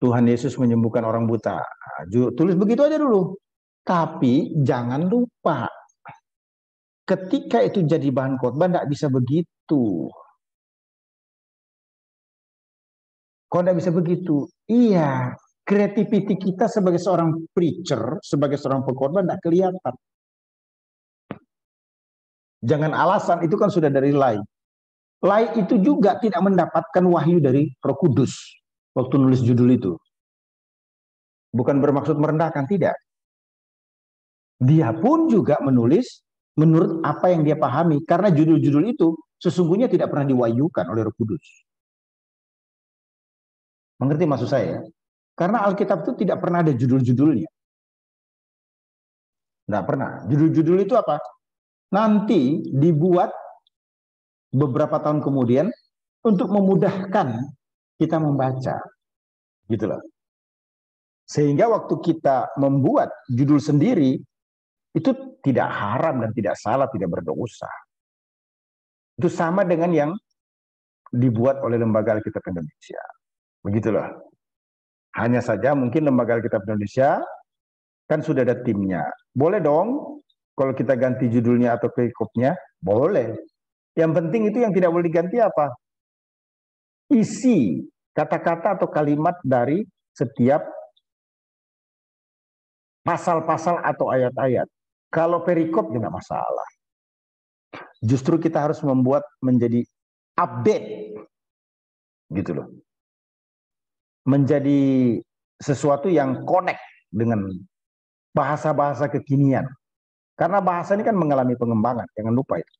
Tuhan Yesus menyembuhkan orang buta. Tulis begitu aja dulu. Tapi jangan lupa, ketika itu jadi bahan khotbah tidak bisa begitu. Kok tidak bisa begitu? Iya, kreativiti kita sebagai seorang preacher, sebagai seorang pengkhotbah tidak kelihatan. Jangan alasan, itu kan sudah dari Lai. Lai itu juga tidak mendapatkan wahyu dari Roh Kudus waktu nulis judul itu. Bukan bermaksud merendahkan, tidak. Dia pun juga menulis menurut apa yang dia pahami, karena judul-judul itu sesungguhnya tidak pernah diwahyukan oleh Roh Kudus. Mengerti maksud saya? Karena Alkitab itu tidak pernah ada judul-judulnya. Tidak pernah. Judul-judul itu apa? Nanti dibuat beberapa tahun kemudian untuk memudahkan kita membaca. Gitu loh. Sehingga waktu kita membuat judul sendiri, itu tidak haram dan tidak salah, tidak berdosa. Itu sama dengan yang dibuat oleh Lembaga Alkitab Indonesia. Begitulah. Hanya saja mungkin Lembaga Alkitab Indonesia kan sudah ada timnya. Boleh dong kalau kita ganti judulnya atau perikopnya, boleh. Yang penting itu yang tidak boleh diganti apa? Isi kata-kata atau kalimat dari setiap pasal-pasal atau ayat-ayat. Kalau perikop tidak masalah. Justru kita harus membuat menjadi update. Gitu loh. Menjadi sesuatu yang connect dengan bahasa-bahasa kekinian. Karena bahasa ini kan mengalami pengembangan, jangan lupa itu.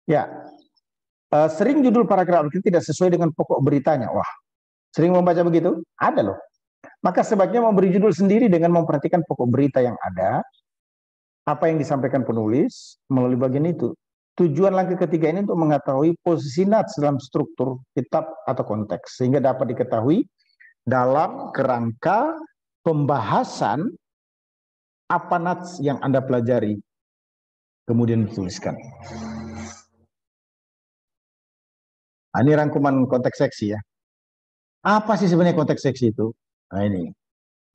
Ya, sering judul paragraf Alkitab tidak sesuai dengan pokok beritanya. Wah, sering membaca begitu? Ada loh. Maka sebaiknya memberi judul sendiri dengan memperhatikan pokok berita yang ada, apa yang disampaikan penulis melalui bagian itu. Tujuan langkah ketiga ini untuk mengetahui posisi nats dalam struktur kitab atau konteks, sehingga dapat diketahui dalam kerangka pembahasan apa nats yang Anda pelajari, kemudian dituliskan. Nah, ini rangkuman konteks seksi ya. Apa sih sebenarnya konteks seksi itu? Nah ini.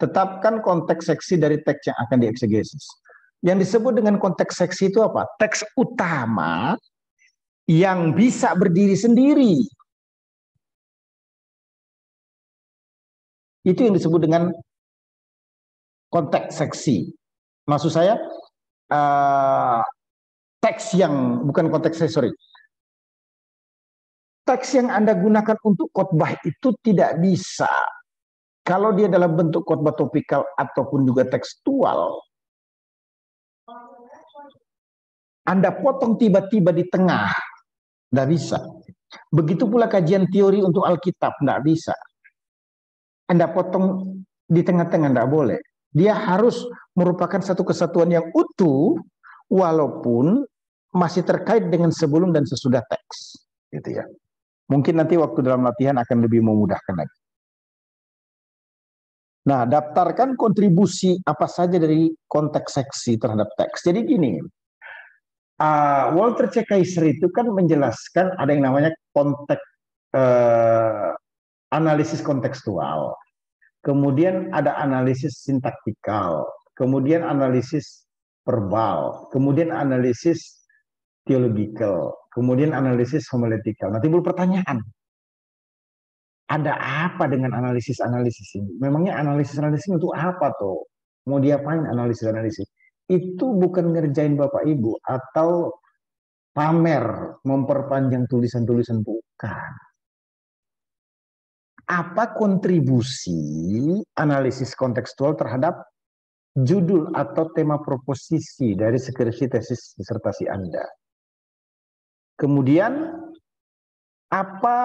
Tetapkan konteks seksi dari teks yang akan dieksegesis. Yang disebut dengan konteks seksi itu apa? Teks utama yang bisa berdiri sendiri. Itu yang disebut dengan konteks seksi. Maksud saya, teks yang, bukan konteks seksi, sorry. Teks yang Anda gunakan untuk khotbah itu tidak bisa. Kalau dia dalam bentuk khotbah topikal ataupun juga tekstual, Anda potong tiba-tiba di tengah, tidak bisa. Begitu pula kajian teori untuk Alkitab, tidak bisa. Anda potong di tengah-tengah, tidak boleh. Dia harus merupakan satu kesatuan yang utuh, walaupun masih terkait dengan sebelum dan sesudah teks. Gitu ya. Mungkin nanti waktu dalam latihan akan lebih memudahkan lagi. Nah, daftarkan kontribusi apa saja dari konteks seksi terhadap teks. Jadi gini, Walter C. Kaiser itu kan menjelaskan ada yang namanya konteks analisis kontekstual, kemudian ada analisis sintaktikal, kemudian analisis verbal, kemudian analisis theological, kemudian analisis homiletikal. Nah, timbul pertanyaan, ada apa dengan analisis-analisis ini? Memangnya analisis-analisis untuk apa tuh? Mau diapain analisis-analisis? Itu bukan ngerjain Bapak Ibu atau pamer, memperpanjang tulisan-tulisan, bukan. Apa kontribusi analisis kontekstual terhadap judul atau tema proposisi dari skripsi tesis disertasi Anda? Kemudian apa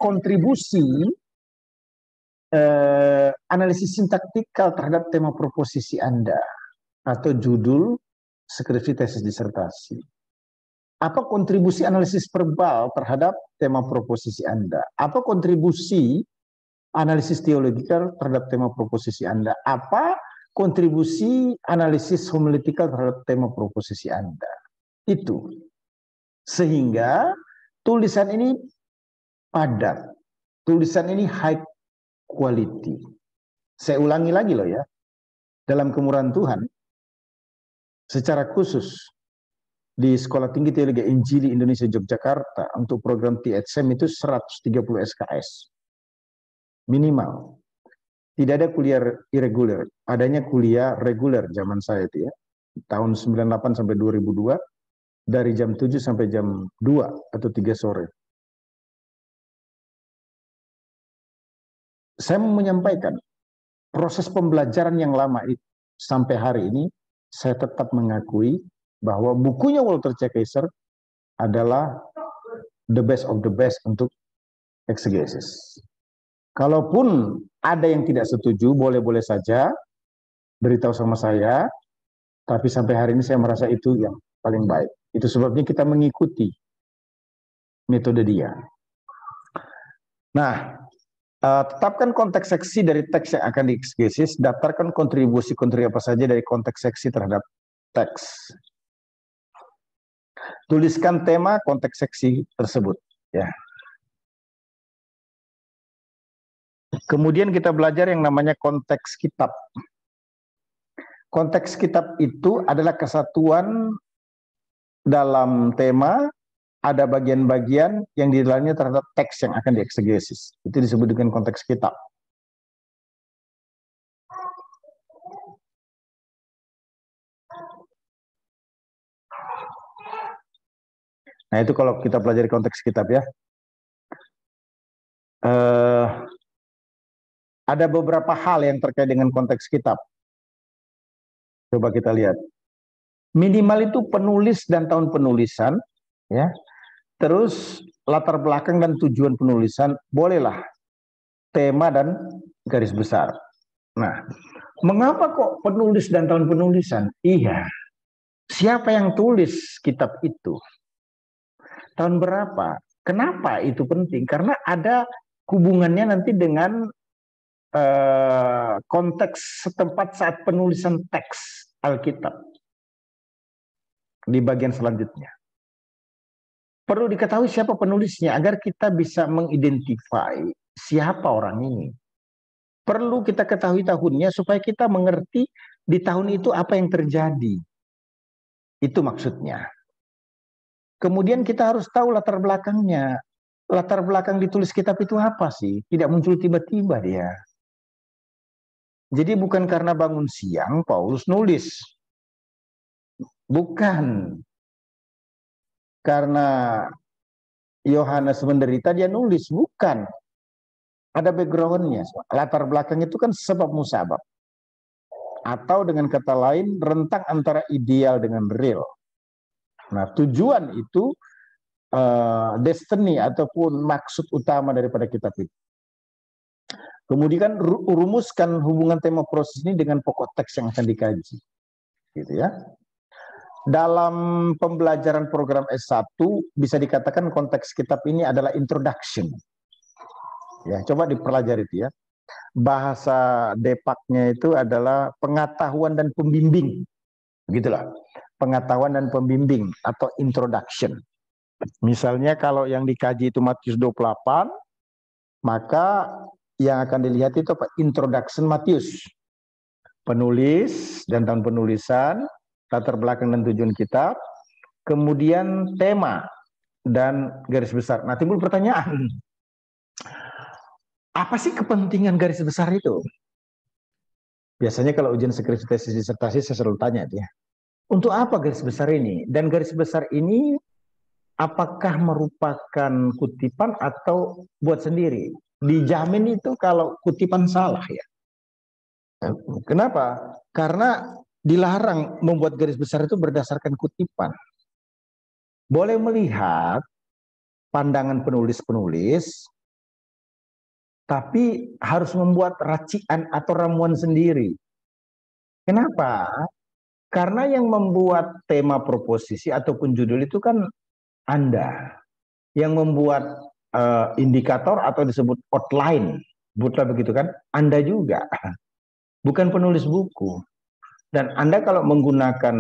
kontribusi analisis sintaktikal terhadap tema proposisi Anda atau judul skripsi tesis disertasi? Apa kontribusi analisis verbal terhadap tema proposisi Anda? Apa kontribusi analisis teologikal terhadap tema proposisi Anda? Apa kontribusi analisis homiletikal terhadap tema proposisi Anda? Itu. Sehingga tulisan ini padat. Tulisan ini high quality. Saya ulangi lagi loh ya. Dalam kemurahan Tuhan, secara khusus di Sekolah Tinggi Teologi Injili Indonesia Yogyakarta untuk program THM itu 130 SKS. Minimal. Tidak ada kuliah irregular. Adanya kuliah reguler zaman saya itu ya. Tahun 98 sampai 2002. Dari jam 7 sampai jam 2 atau 3 sore. Saya mau menyampaikan proses pembelajaran yang lama itu sampai hari ini saya tetap mengakui bahwa bukunya Walter C. Kaiser adalah the best of the best untuk exegesis. Kalaupun ada yang tidak setuju, boleh-boleh saja beritahu sama saya, tapi sampai hari ini saya merasa itu yang paling baik. Itu sebabnya kita mengikuti metode dia. Nah, tetapkan konteks seksi dari teks yang akan dieksegesis, daftarkan kontribusi-kontribusi apa saja dari konteks seksi terhadap teks. Tuliskan tema konteks seksi tersebut. Ya. Kemudian kita belajar yang namanya konteks kitab. Konteks kitab itu adalah kesatuan dalam tema, ada bagian-bagian yang di dalamnya terhadap teks yang akan dieksegesis. Itu disebut dengan konteks kitab. Nah, itu kalau kita pelajari konteks kitab ya. Ada beberapa hal yang terkait dengan konteks kitab. Coba kita lihat. Minimal itu penulis dan tahun penulisan, ya. Terus latar belakang dan tujuan penulisan, bolehlah tema dan garis besar. Nah, mengapa kok penulis dan tahun penulisan? Iya, siapa yang tulis kitab itu? Tahun berapa? Kenapa itu penting? Karena ada hubungannya nanti dengan konteks setempat saat penulisan teks Alkitab di bagian selanjutnya. Perlu diketahui siapa penulisnya agar kita bisa mengidentifikasi siapa orang ini. Perlu kita ketahui tahunnya supaya kita mengerti di tahun itu apa yang terjadi. Itu maksudnya. Kemudian kita harus tahu latar belakangnya. Latar belakang ditulis kitab itu apa sih? Tidak muncul tiba-tiba dia. Jadi bukan karena bangun siang Paulus nulis. Bukan. Karena Yohanes menderita dia nulis. Bukan. Ada backgroundnya. Latar belakang itu kan sebab musabab. Atau dengan kata lain rentang antara ideal dengan real. Nah, tujuan itu destiny ataupun maksud utama daripada kitab itu. Kemudian rumuskan hubungan tema proses ini dengan pokok teks yang akan dikaji. Gitu ya. Dalam pembelajaran program S1 bisa dikatakan konteks kitab ini adalah introduction. Ya, coba dipelajari itu ya. Bahasa Depaknya itu adalah pengetahuan dan pembimbing. Begitulah. Pengetahuan dan pembimbing atau introduction. Misalnya kalau yang dikaji itu Matius 28, maka yang akan dilihat itu apa? Introduction Matius. Penulis dan tahun penulisan, latar belakang dan tujuan kitab, kemudian tema dan garis besar. Nah, timbul pertanyaan. Apa sih kepentingan garis besar itu? Biasanya kalau ujian skripsi tesis disertasi saya selalu tanya dia. Untuk apa garis besar ini? Dan garis besar ini apakah merupakan kutipan atau buat sendiri? Dijamin itu kalau kutipan salah ya. Kenapa? Karena dilarang membuat garis besar itu berdasarkan kutipan. Boleh melihat pandangan penulis-penulis, tapi harus membuat racian atau ramuan sendiri. Kenapa? Karena yang membuat tema proposisi ataupun judul itu kan Anda. Yang membuat indikator atau disebut outline, buatlah begitu kan, Anda juga, bukan penulis buku. Dan Anda kalau menggunakan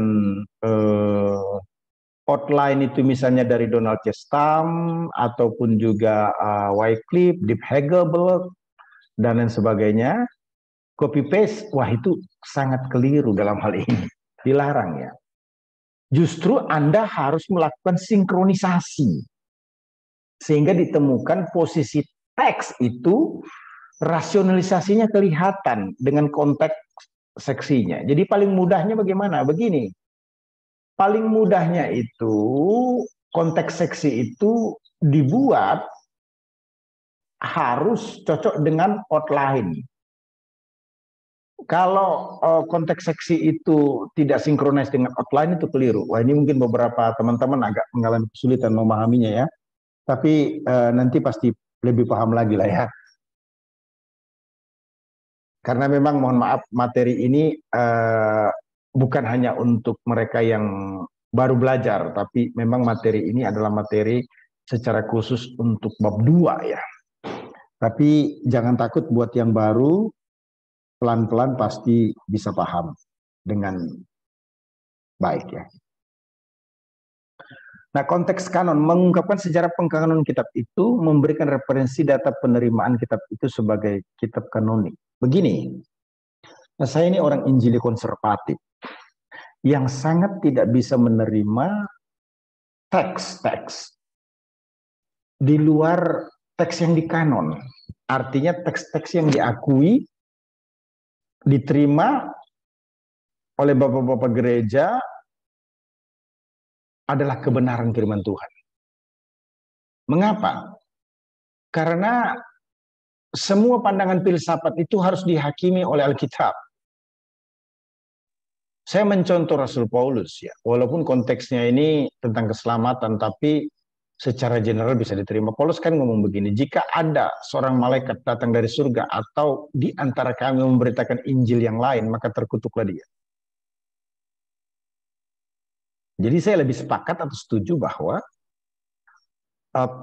outline itu misalnya dari Donald C. Stump ataupun juga Wycliffe, Deep Hagelberg dan lain sebagainya, copy paste, wah itu sangat keliru dalam hal ini, dilarang ya. Justru Anda harus melakukan sinkronisasi sehingga ditemukan posisi teks itu rasionalisasinya kelihatan dengan konteks seksinya. Jadi paling mudahnya bagaimana? Begini. Paling mudahnya itu konteks seksi itu dibuat harus cocok dengan outline. Kalau konteks seksi itu tidak sinkronis dengan outline itu keliru. Wah, ini mungkin beberapa teman-teman agak mengalami kesulitan memahaminya ya. Tapi nanti pasti lebih paham lagi lah ya. Karena memang mohon maaf materi ini bukan hanya untuk mereka yang baru belajar, tapi memang materi ini adalah materi secara khusus untuk bab 2 ya. Tapi jangan takut buat yang baru, pelan-pelan pasti bisa paham dengan baik ya. Nah, konteks kanon mengungkapkan sejarah pengkanonan kitab itu, memberikan referensi data penerimaan kitab itu sebagai kitab kanonik. Begini, nah saya ini orang Injili konservatif yang sangat tidak bisa menerima teks-teks di luar teks yang dikanon. Artinya teks-teks yang diakui, diterima oleh bapak-bapak gereja adalah kebenaran firman Tuhan. Mengapa? Karena semua pandangan filsafat itu harus dihakimi oleh Alkitab. Saya mencontoh Rasul Paulus ya, walaupun konteksnya ini tentang keselamatan, tapi secara general bisa diterima. Paulus kan ngomong begini, jika ada seorang malaikat datang dari surga atau di antara kami memberitakan Injil yang lain, maka terkutuklah dia. Jadi saya lebih sepakat atau setuju bahwa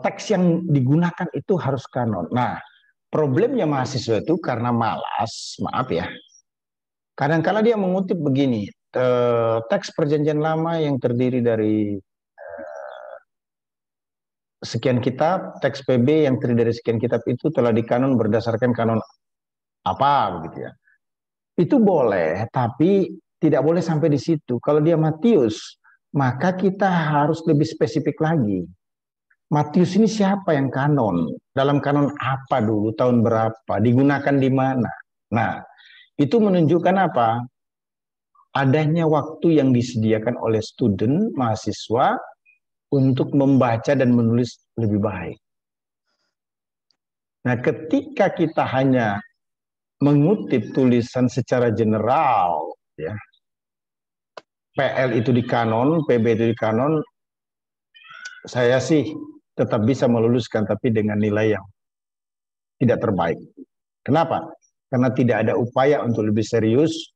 teks yang digunakan itu harus kanon. Nah, problemnya mahasiswa itu karena malas, maaf ya. Kadang-kala dia mengutip begini, teks perjanjian lama yang terdiri dari sekian kitab, teks PB yang terdiri dari sekian kitab itu telah dikanon berdasarkan kanon apa begitu ya. Itu boleh, tapi tidak boleh sampai di situ. Kalau dia Matius, maka kita harus lebih spesifik lagi. Matius ini siapa yang kanon? Dalam kanon apa dulu? Tahun berapa? Digunakan di mana? Nah, itu menunjukkan apa? Adanya waktu yang disediakan oleh student, mahasiswa, untuk membaca dan menulis lebih baik. Nah, ketika kita hanya mengutip tulisan secara general, ya, PL itu di kanon, PB itu di kanon, saya sih tetap bisa meluluskan, tapi dengan nilai yang tidak terbaik. Kenapa? Karena tidak ada upaya untuk lebih serius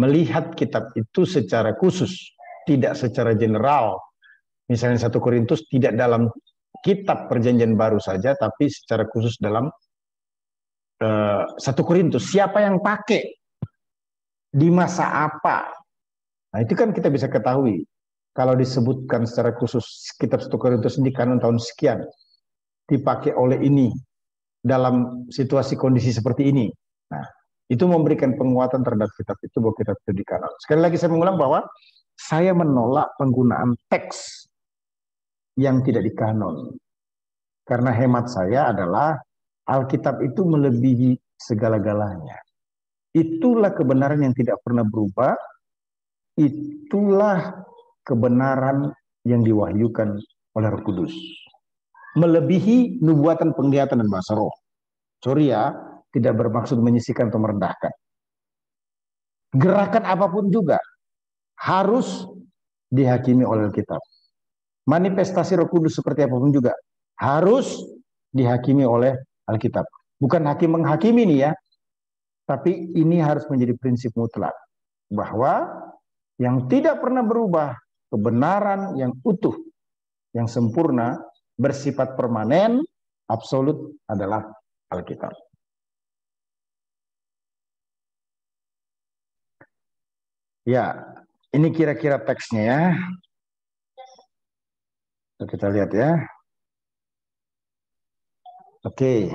melihat kitab itu secara khusus, tidak secara general. Misalnya 1 Korintus tidak dalam kitab perjanjian baru saja, tapi secara khusus dalam 1 Korintus. Siapa yang pakai? Di masa apa? Nah, itu kan kita bisa ketahui. Kalau disebutkan secara khusus kitab 1 Korintus ini kanon tahun sekian, dipakai oleh ini, dalam situasi kondisi seperti ini. Nah, itu memberikan penguatan terhadap kitab itu bahwa kitab itu di kanon. Sekali lagi saya mengulang bahwa saya menolak penggunaan teks yang tidak dikanon. Karena hemat saya adalah Alkitab itu melebihi segala-galanya. Itulah kebenaran yang tidak pernah berubah. Itulah kebenaran yang diwahyukan oleh Roh Kudus. Melebihi nubuatan, penglihatan, dan bahasa roh. Sorry ya, tidak bermaksud menyisihkan atau merendahkan. Gerakan apapun juga harus dihakimi oleh Alkitab. Manifestasi Roh Kudus seperti apapun juga harus dihakimi oleh Alkitab. Bukan hakim menghakimi nih ya, tapi ini harus menjadi prinsip mutlak bahwa yang tidak pernah berubah, kebenaran yang utuh, yang sempurna, bersifat permanen, absolut adalah Alkitab. Ya, ini kira-kira teksnya ya. Kita lihat ya. Oke.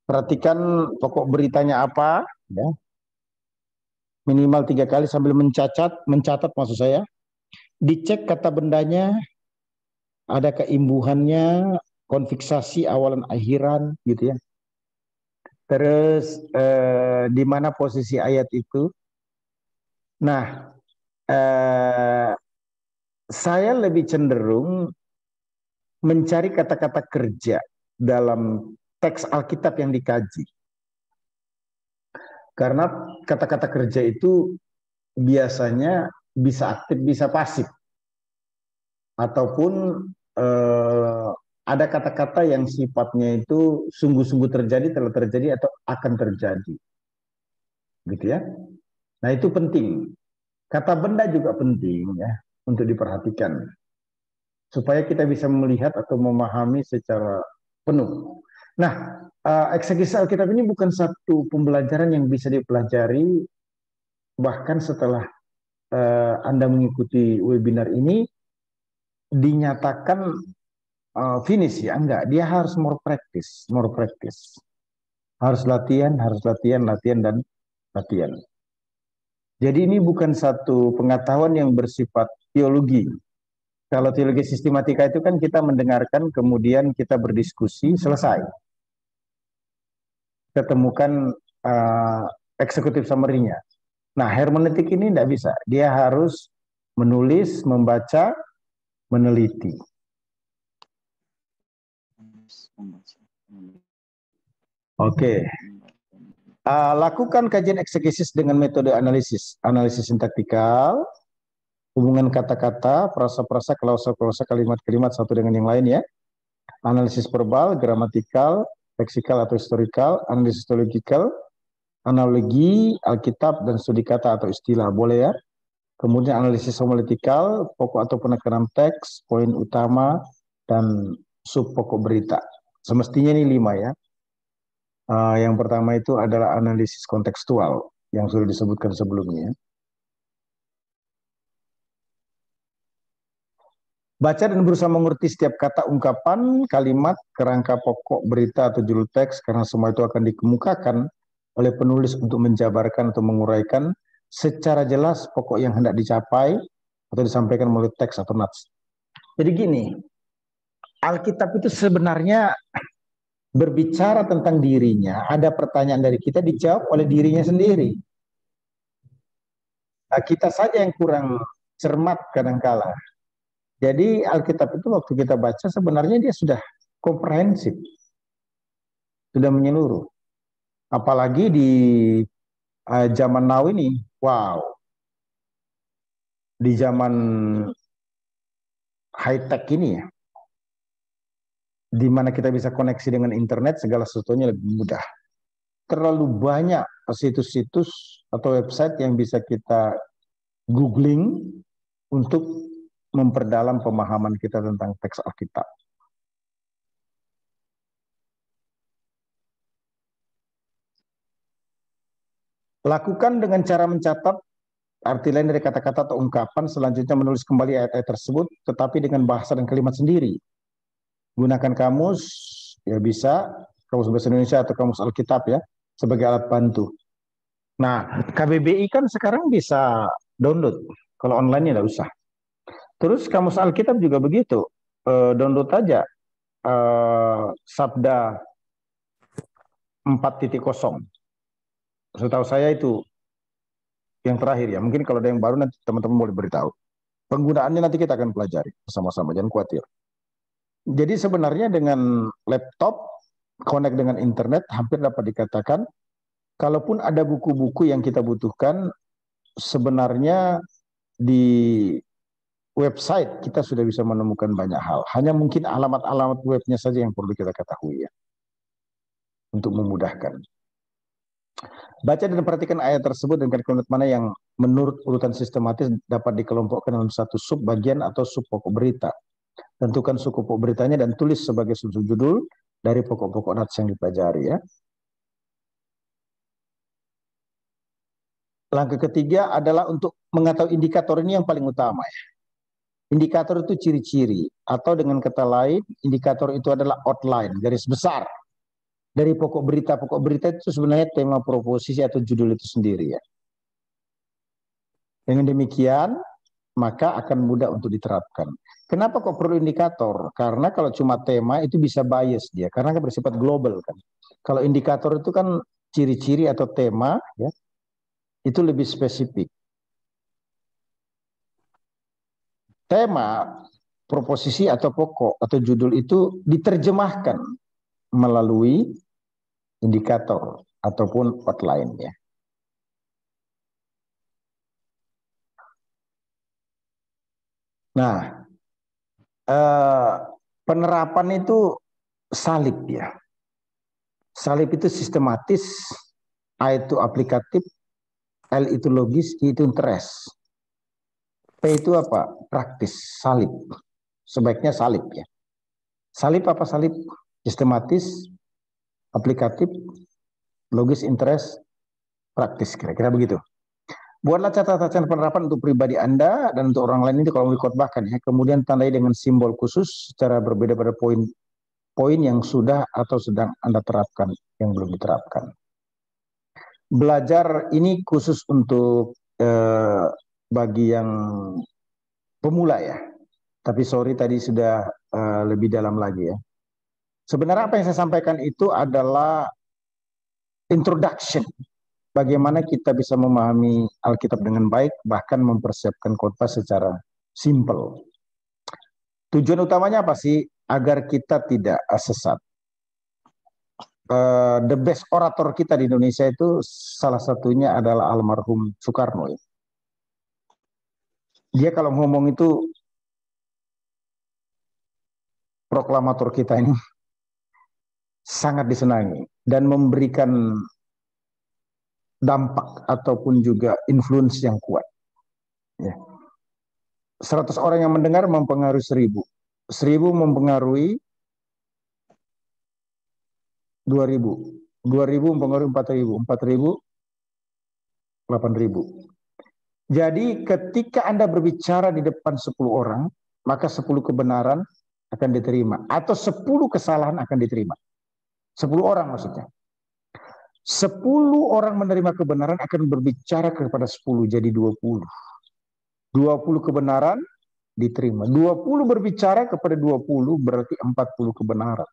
Perhatikan pokok beritanya apa. Ya. Minimal 3 kali sambil mencatat maksud saya. Dicek kata bendanya, ada keimbuhannya, konfiksasi awalan akhiran gitu ya. Terus di mana posisi ayat itu. Nah, saya lebih cenderung mencari kata-kata kerja dalam teks Alkitab yang dikaji. Karena kata-kata kerja itu biasanya bisa aktif, bisa pasif. Ataupun ada kata-kata yang sifatnya itu sungguh-sungguh terjadi, telah terjadi, atau akan terjadi. Gitu ya. Nah, itu penting. Kata benda juga penting ya untuk diperhatikan supaya kita bisa melihat atau memahami secara penuh. Nah, eksegesi Alkitab ini bukan satu pembelajaran yang bisa dipelajari bahkan setelah Anda mengikuti webinar ini dinyatakan finish ya, enggak. Dia harus more practice, more practice. Harus latihan, latihan dan latihan. Jadi ini bukan satu pengetahuan yang bersifat teologi. Kalau teologi sistematika itu kan kita mendengarkan, kemudian kita berdiskusi, selesai. Kita temukan eksekutif summary-nya. Nah, hermeneutik ini tidak bisa. Dia harus menulis, membaca, meneliti. Oke. Lakukan kajian eksegesis dengan metode analisis. Analisis sintaktikal, hubungan kata-kata, frasa-frasa, klausa-klausa, kalimat-kalimat satu dengan yang lain ya. Analisis verbal, gramatikal, leksikal atau historikal, analisis teologikal, analogi, Alkitab, dan studi kata atau istilah. Boleh ya. Kemudian analisis homiletikal, pokok atau penekanan teks, poin utama, dan sub pokok berita. Semestinya ini 5 ya. Yang pertama itu adalah analisis kontekstual yang sudah disebutkan sebelumnya. Baca dan berusaha mengerti setiap kata, ungkapan, kalimat, kerangka pokok berita atau judul teks, karena semua itu akan dikemukakan oleh penulis untuk menjabarkan atau menguraikan secara jelas pokok yang hendak dicapai atau disampaikan melalui teks atau nats. Jadi gini, Alkitab itu sebenarnya berbicara tentang dirinya, ada pertanyaan dari kita dijawab oleh dirinya sendiri. Nah, kita saja yang kurang cermat kadangkala. Jadi Alkitab itu waktu kita baca sebenarnya dia sudah komprehensif, sudah menyeluruh. Apalagi di zaman now ini, wow, di zaman high tech ini ya, di mana kita bisa koneksi dengan internet, segala sesuatunya lebih mudah. Terlalu banyak situs-situs atau website yang bisa kita googling untuk memperdalam pemahaman kita tentang teks Alkitab. Lakukan dengan cara mencatat arti lain dari kata-kata atau ungkapan, selanjutnya menulis kembali ayat-ayat tersebut, tetapi dengan bahasa dan kalimat sendiri. Gunakan kamus, ya bisa, kamus bahasa Indonesia atau kamus Alkitab ya, sebagai alat bantu. Nah, KBBI kan sekarang bisa download, kalau online ya tidak usah. Terus kamus Alkitab juga begitu, download aja Sabda 4.0. Setahu saya itu yang terakhir ya. Mungkin kalau ada yang baru nanti teman-teman boleh beritahu. Penggunaannya nanti kita akan pelajari bersama-sama, jangan khawatir. Jadi sebenarnya dengan laptop, connect dengan internet, hampir dapat dikatakan, kalaupun ada buku-buku yang kita butuhkan, sebenarnya di website kita sudah bisa menemukan banyak hal. Hanya mungkin alamat-alamat webnya saja yang perlu kita ketahui ya, untuk memudahkan. Baca dan perhatikan ayat tersebut dan kalimat mana yang menurut urutan sistematis dapat dikelompokkan dalam satu sub bagian atau sub pokok berita. Tentukan sub pokok beritanya dan tulis sebagai subjudul dari pokok-pokok nats yang dipelajari ya. Langkah ketiga adalah untuk mengetahui indikator, ini yang paling utama ya. Indikator itu ciri-ciri, atau dengan kata lain, indikator itu adalah outline, garis besar dari pokok berita. Pokok berita itu sebenarnya tema, proposisi atau judul itu sendiri ya. Dengan demikian, maka akan mudah untuk diterapkan. Kenapa kok perlu indikator? Karena kalau cuma tema itu bisa bias dia, karena kan bersifat global kan. Kalau indikator itu kan ciri-ciri atau tema ya, itu lebih spesifik. Tema, proposisi atau pokok atau judul itu diterjemahkan melalui indikator ataupun outline ya. Nah, penerapan itu salib ya. Salib itu sistematis, A itu aplikatif, L itu logis, I itu interest. P itu apa? Praktis, salib. Sebaiknya salib ya. Salib apa salib? Sistematis, aplikatif, logis, interest, praktis. Kira-kira begitu. Buatlah catatan penerapan untuk pribadi Anda dan untuk orang lain itu kalau mau dikotbahkan ya. Kemudian tandai dengan simbol khusus secara berbeda pada poin yang sudah atau sedang Anda terapkan yang belum diterapkan. Belajar ini khusus untuk bagi yang pemula ya. Tapi sorry tadi sudah lebih dalam lagi ya. Sebenarnya apa yang saya sampaikan itu adalah introduction. Bagaimana kita bisa memahami Alkitab dengan baik, bahkan mempersiapkan khotbah secara simple. Tujuan utamanya apa sih? Agar kita tidak sesat. The best orator kita di Indonesia itu salah satunya adalah almarhum Soekarno. Dia kalau ngomong itu proklamator kita ini sangat disenangi dan memberikan dampak ataupun juga influence yang kuat. Ya. 100 orang yang mendengar mempengaruhi 1000. 1000 mempengaruhi 2000. 2000 mempengaruhi 4000. 4000 8000. Jadi ketika Anda berbicara di depan 10 orang, maka 10 kebenaran akan diterima. Atau 10 kesalahan akan diterima. 10 orang maksudnya. 10 orang menerima kebenaran akan berbicara kepada 10, jadi 20. 20 kebenaran diterima. 20 berbicara kepada 20 berarti 40 kebenaran.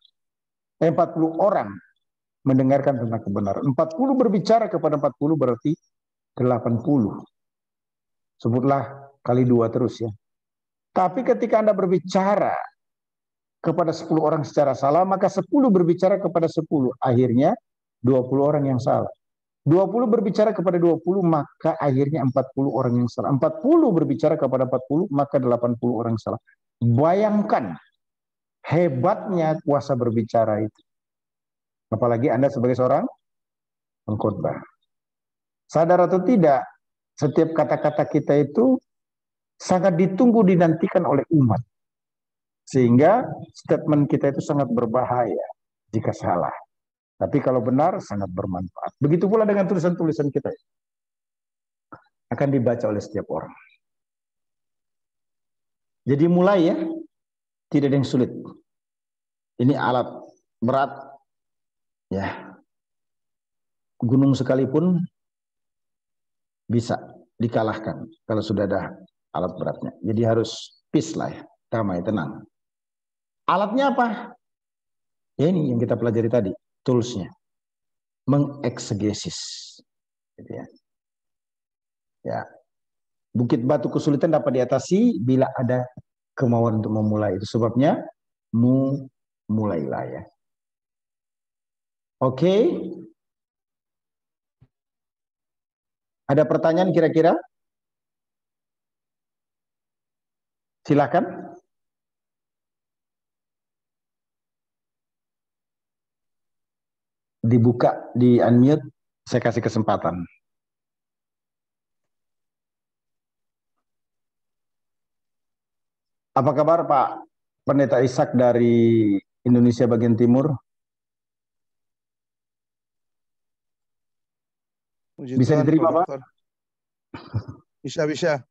40 orang mendengarkan tentang kebenaran. 40 berbicara kepada 40 berarti 80. Sebutlah kali 2 terus ya. Tapi ketika Anda berbicara kepada 10 orang secara salah, maka 10 berbicara kepada 10. Akhirnya 20 orang yang salah. 20 berbicara kepada 20, maka akhirnya 40 orang yang salah. 40 berbicara kepada 40, maka 80 orang salah. Bayangkan hebatnya kuasa berbicara itu. Apalagi Anda sebagai seorang pengkhotbah. Sadar atau tidak, setiap kata-kata kita itu sangat ditunggu dinantikan oleh umat. Sehingga statement kita itu sangat berbahaya jika salah. Tapi kalau benar sangat bermanfaat. Begitu pula dengan tulisan-tulisan kita. Akan dibaca oleh setiap orang. Jadi mulai ya, tidak ada yang sulit. Ini alat berat. Ya. Gunung sekalipun bisa dikalahkan kalau sudah ada alat beratnya. Jadi harus peace lah ya, damai, tenang. Alatnya apa? Ya ini yang kita pelajari tadi, toolsnya. Mengeksegesis. Gitu ya. Ya. Bukit batu kesulitan dapat diatasi bila ada kemauan untuk memulai. Itu sebabnya mulailah ya. Oke. Ada pertanyaan kira-kira? Silakan. Dibuka, di unmute, saya kasih kesempatan. Apa kabar Pak Pendeta Ishak dari Indonesia bagian timur? Puji Bisa Tuhan, diterima Pak? Dokter. Bisa.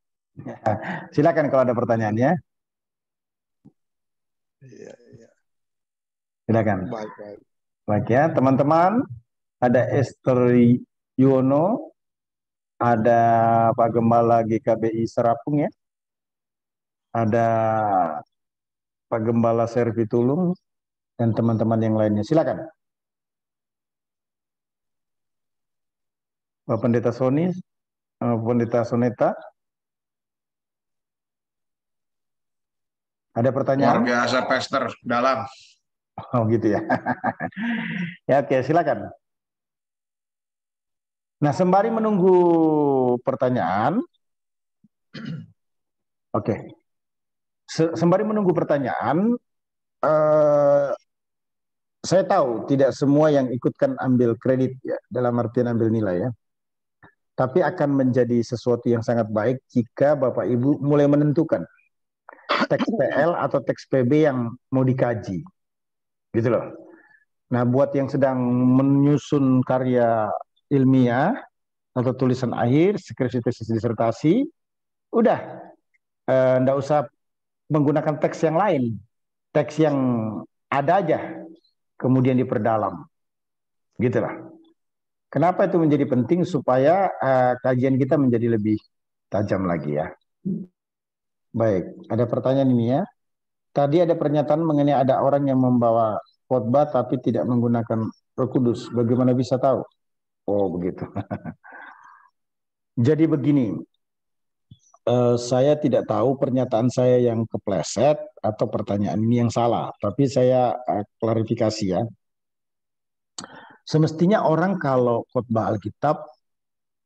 Silakan kalau ada pertanyaannya. Iya. Silakan. Baik. Baik ya, teman-teman. Ada Esther Yuwono, ada Pak Gembala GKBI Serapung ya. Ada Pak Gembala Servi Tulung dan teman-teman yang lainnya. Silakan. Pak Pendeta Sony, Pendeta Soneta. Ada pertanyaan? Luar biasa, Pastor. Dalam. Oh gitu ya. Ya oke, silakan. Nah, sembari menunggu pertanyaan, oke. Sembari menunggu pertanyaan, eh, saya tahu tidak semua yang ikutkan ambil kredit ya, dalam artian ambil nilai ya. Tapi akan menjadi sesuatu yang sangat baik jika Bapak Ibu mulai menentukan teks PL atau teks PB yang mau dikaji. Gitu loh. Nah, buat yang sedang menyusun karya ilmiah atau tulisan akhir, skripsi, tesis, disertasi, udah nggak usah menggunakan teks yang lain, teks yang ada aja, kemudian diperdalam, gitulah. Kenapa itu menjadi penting? Supaya kajian kita menjadi lebih tajam lagi ya. Baik, ada pertanyaan ini ya. Tadi ada pernyataan mengenai ada orang yang membawa khotbah tapi tidak menggunakan Roh Kudus. Bagaimana bisa tahu? Oh begitu. Jadi begini, saya tidak tahu pernyataan saya yang kepleset atau pertanyaan ini yang salah. Tapi saya klarifikasi ya. Semestinya orang kalau khotbah Alkitab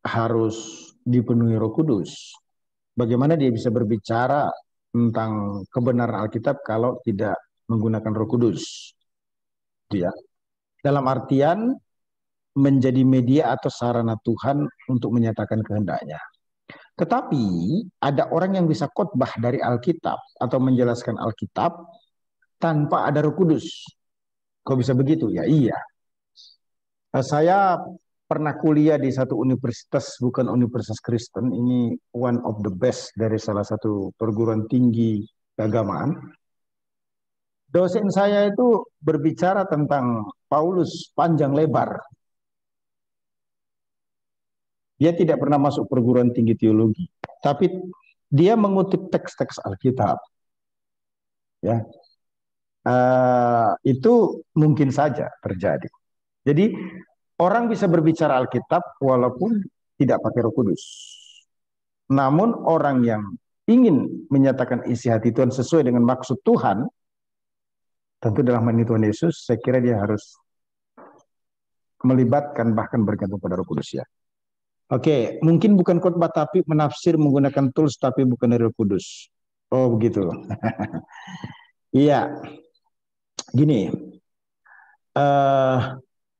harus dipenuhi Roh Kudus. Bagaimana dia bisa berbicara tentang kebenaran Alkitab kalau tidak menggunakan Roh Kudus? Dia dalam artian menjadi media atau sarana Tuhan untuk menyatakan kehendaknya. Tetapi ada orang yang bisa khotbah dari Alkitab atau menjelaskan Alkitab tanpa ada Roh Kudus. Kok bisa begitu? Ya iya. Saya pernah kuliah di satu universitas, bukan universitas Kristen, ini one of the best dari salah satu perguruan tinggi keagamaan. Dosen saya itu berbicara tentang Paulus panjang lebar. Dia tidak pernah masuk perguruan tinggi teologi, tapi dia mengutip teks-teks Alkitab. Ya, itu mungkin saja terjadi. Jadi orang bisa berbicara Alkitab walaupun tidak pakai Roh Kudus. Namun orang yang ingin menyatakan isi hati Tuhan sesuai dengan maksud Tuhan, tentu dalam hal ini Tuhan Yesus, saya kira dia harus melibatkan bahkan bergantung pada Roh Kudus ya. Oke, mungkin bukan khotbah tapi menafsir menggunakan tools tapi bukan dari Roh Kudus. Oh begitu. Iya, gini.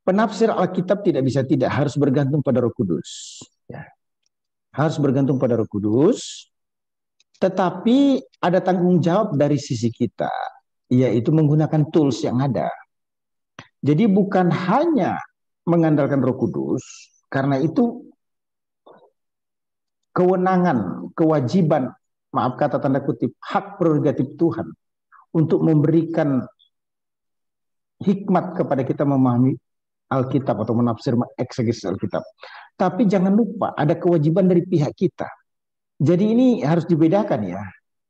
Penafsir Alkitab tidak harus bergantung pada Roh Kudus. Ya. Harus bergantung pada Roh Kudus, tetapi ada tanggung jawab dari sisi kita, yaitu menggunakan tools yang ada. Jadi bukan hanya mengandalkan Roh Kudus, karena itu kewenangan, kewajiban, maaf kata tanda kutip, hak prerogatif Tuhan untuk memberikan hikmat kepada kita memahami Alkitab atau menafsir eksegesis Alkitab. Tapi jangan lupa ada kewajiban dari pihak kita. Jadi ini harus dibedakan ya.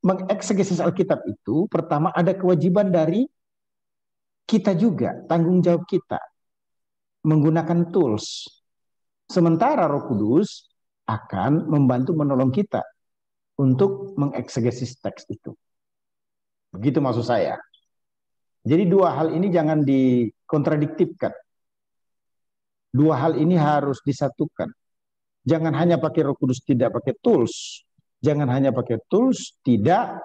Mengeksegesis Alkitab itu pertama ada kewajiban dari kita juga, tanggung jawab kita menggunakan tools. Sementara Roh Kudus akan membantu menolong kita untuk mengeksegesis teks itu. Begitu maksud saya. Jadi dua hal ini jangan dikontradiktifkan. Dua hal ini harus disatukan. Jangan hanya pakai Roh Kudus, tidak pakai tools. Jangan hanya pakai tools, tidak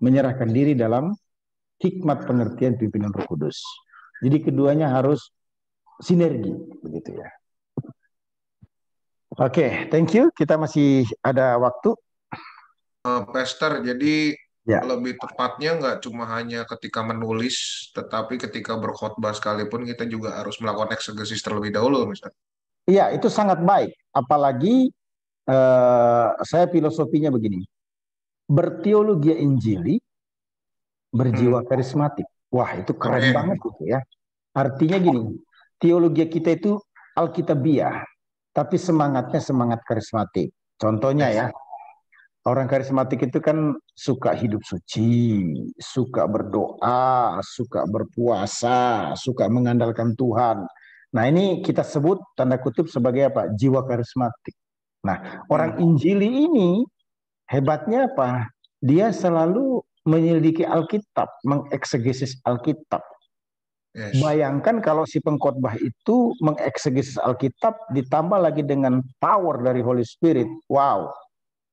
menyerahkan diri dalam hikmat pengertian pimpinan Roh Kudus. Jadi keduanya harus sinergi, begitu ya. Oke, thank you. Kita masih ada waktu. Pastor, jadi Ya. lebih tepatnya nggak cuma hanya ketika menulis, tetapi ketika berkhotbah sekalipun kita juga harus melakukan eksegesis terlebih dahulu, Mister. Iya, itu sangat baik. Apalagi saya filosofinya begini. Berteologi Injili, berjiwa karismatik. Wah, itu keren banget gitu ya. Artinya gini, teologi kita itu Alkitabiah, tapi semangatnya semangat karismatik. Contohnya ya, orang karismatik itu kan suka hidup suci, suka berdoa, suka berpuasa, suka mengandalkan Tuhan. Nah ini kita sebut tanda kutip sebagai apa? Jiwa karismatik. Nah orang Injili ini hebatnya apa? Dia selalu menyelidiki Alkitab, mengeksegesis Alkitab. Yes. Bayangkan kalau si pengkhotbah itu mengeksegesis Alkitab ditambah lagi dengan power dari Holy Spirit. Wow.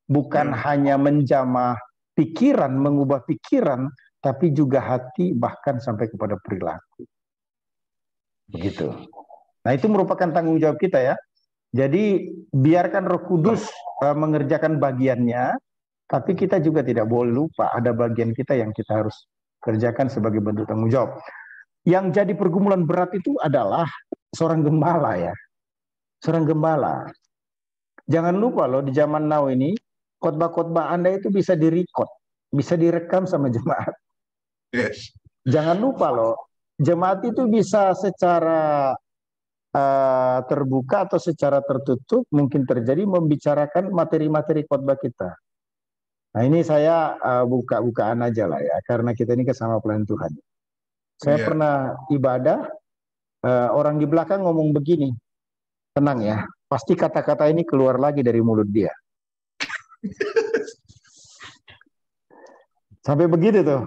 Bukan hanya menjamah pikiran, mengubah pikiran, tapi juga hati, bahkan sampai kepada perilaku. Begitu. Nah, itu merupakan tanggung jawab kita ya. Jadi biarkan Roh Kudus mengerjakan bagiannya, tapi kita juga tidak boleh lupa ada bagian kita yang kita harus kerjakan sebagai bentuk tanggung jawab. Yang jadi pergumulan berat itu adalah seorang gembala ya. Seorang gembala. Jangan lupa loh, di zaman now ini khotbah-khotbah Anda itu bisa direkod, bisa direkam sama jemaat. Yes. Jangan lupa loh, jemaat itu bisa secara terbuka atau secara tertutup mungkin terjadi membicarakan materi-materi khotbah kita. Nah, ini saya buka-bukaan aja lah ya, karena kita ini sama pelayan Tuhan. Saya pernah ibadah, orang di belakang ngomong begini, tenang ya, pasti kata-kata ini keluar lagi dari mulut dia. Sampai begitu tuh.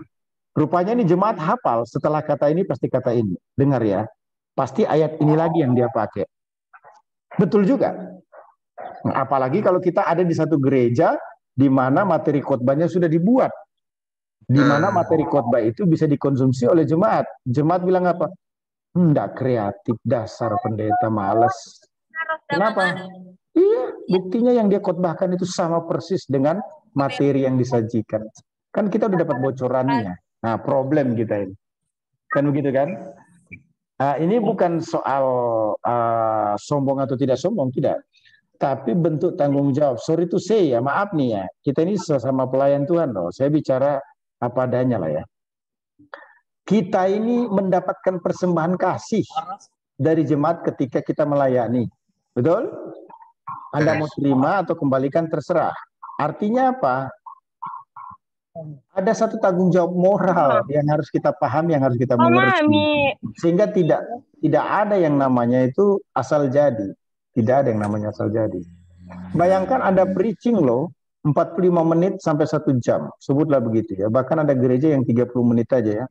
Rupanya ini jemaat hafal, setelah kata ini pasti kata ini. Dengar ya, pasti ayat ini lagi yang dia pakai. Betul juga. Nah, apalagi kalau kita ada di satu gereja di mana materi khotbahnya sudah dibuat. Di mana materi khotbah itu bisa dikonsumsi oleh jemaat. Jemaat bilang apa? Enggak kreatif, dasar pendeta males. Kenapa? Iya, buktinya yang dia khotbahkan itu sama persis dengan materi yang disajikan. Kan kita udah dapat bocorannya. Nah, problem kita ini. Kan begitu kan? Ini bukan soal sombong atau tidak sombong, tidak. Tapi bentuk tanggung jawab. Sorry to say ya, maaf nih ya. Kita ini sesama pelayan Tuhan loh. Saya bicara apa adanya lah ya. Kita ini mendapatkan persembahan kasih dari jemaat ketika kita melayani. Betul? Anda mau terima atau kembalikan terserah. Artinya apa? Ada satu tanggung jawab moral yang harus kita pahami, yang harus kita mengerti. Sehingga tidak ada yang namanya itu asal jadi. Tidak ada yang namanya asal jadi. Bayangkan ada preaching loh, 45 menit sampai 1 jam. Sebutlah begitu ya. Bahkan ada gereja yang 30 menit aja ya.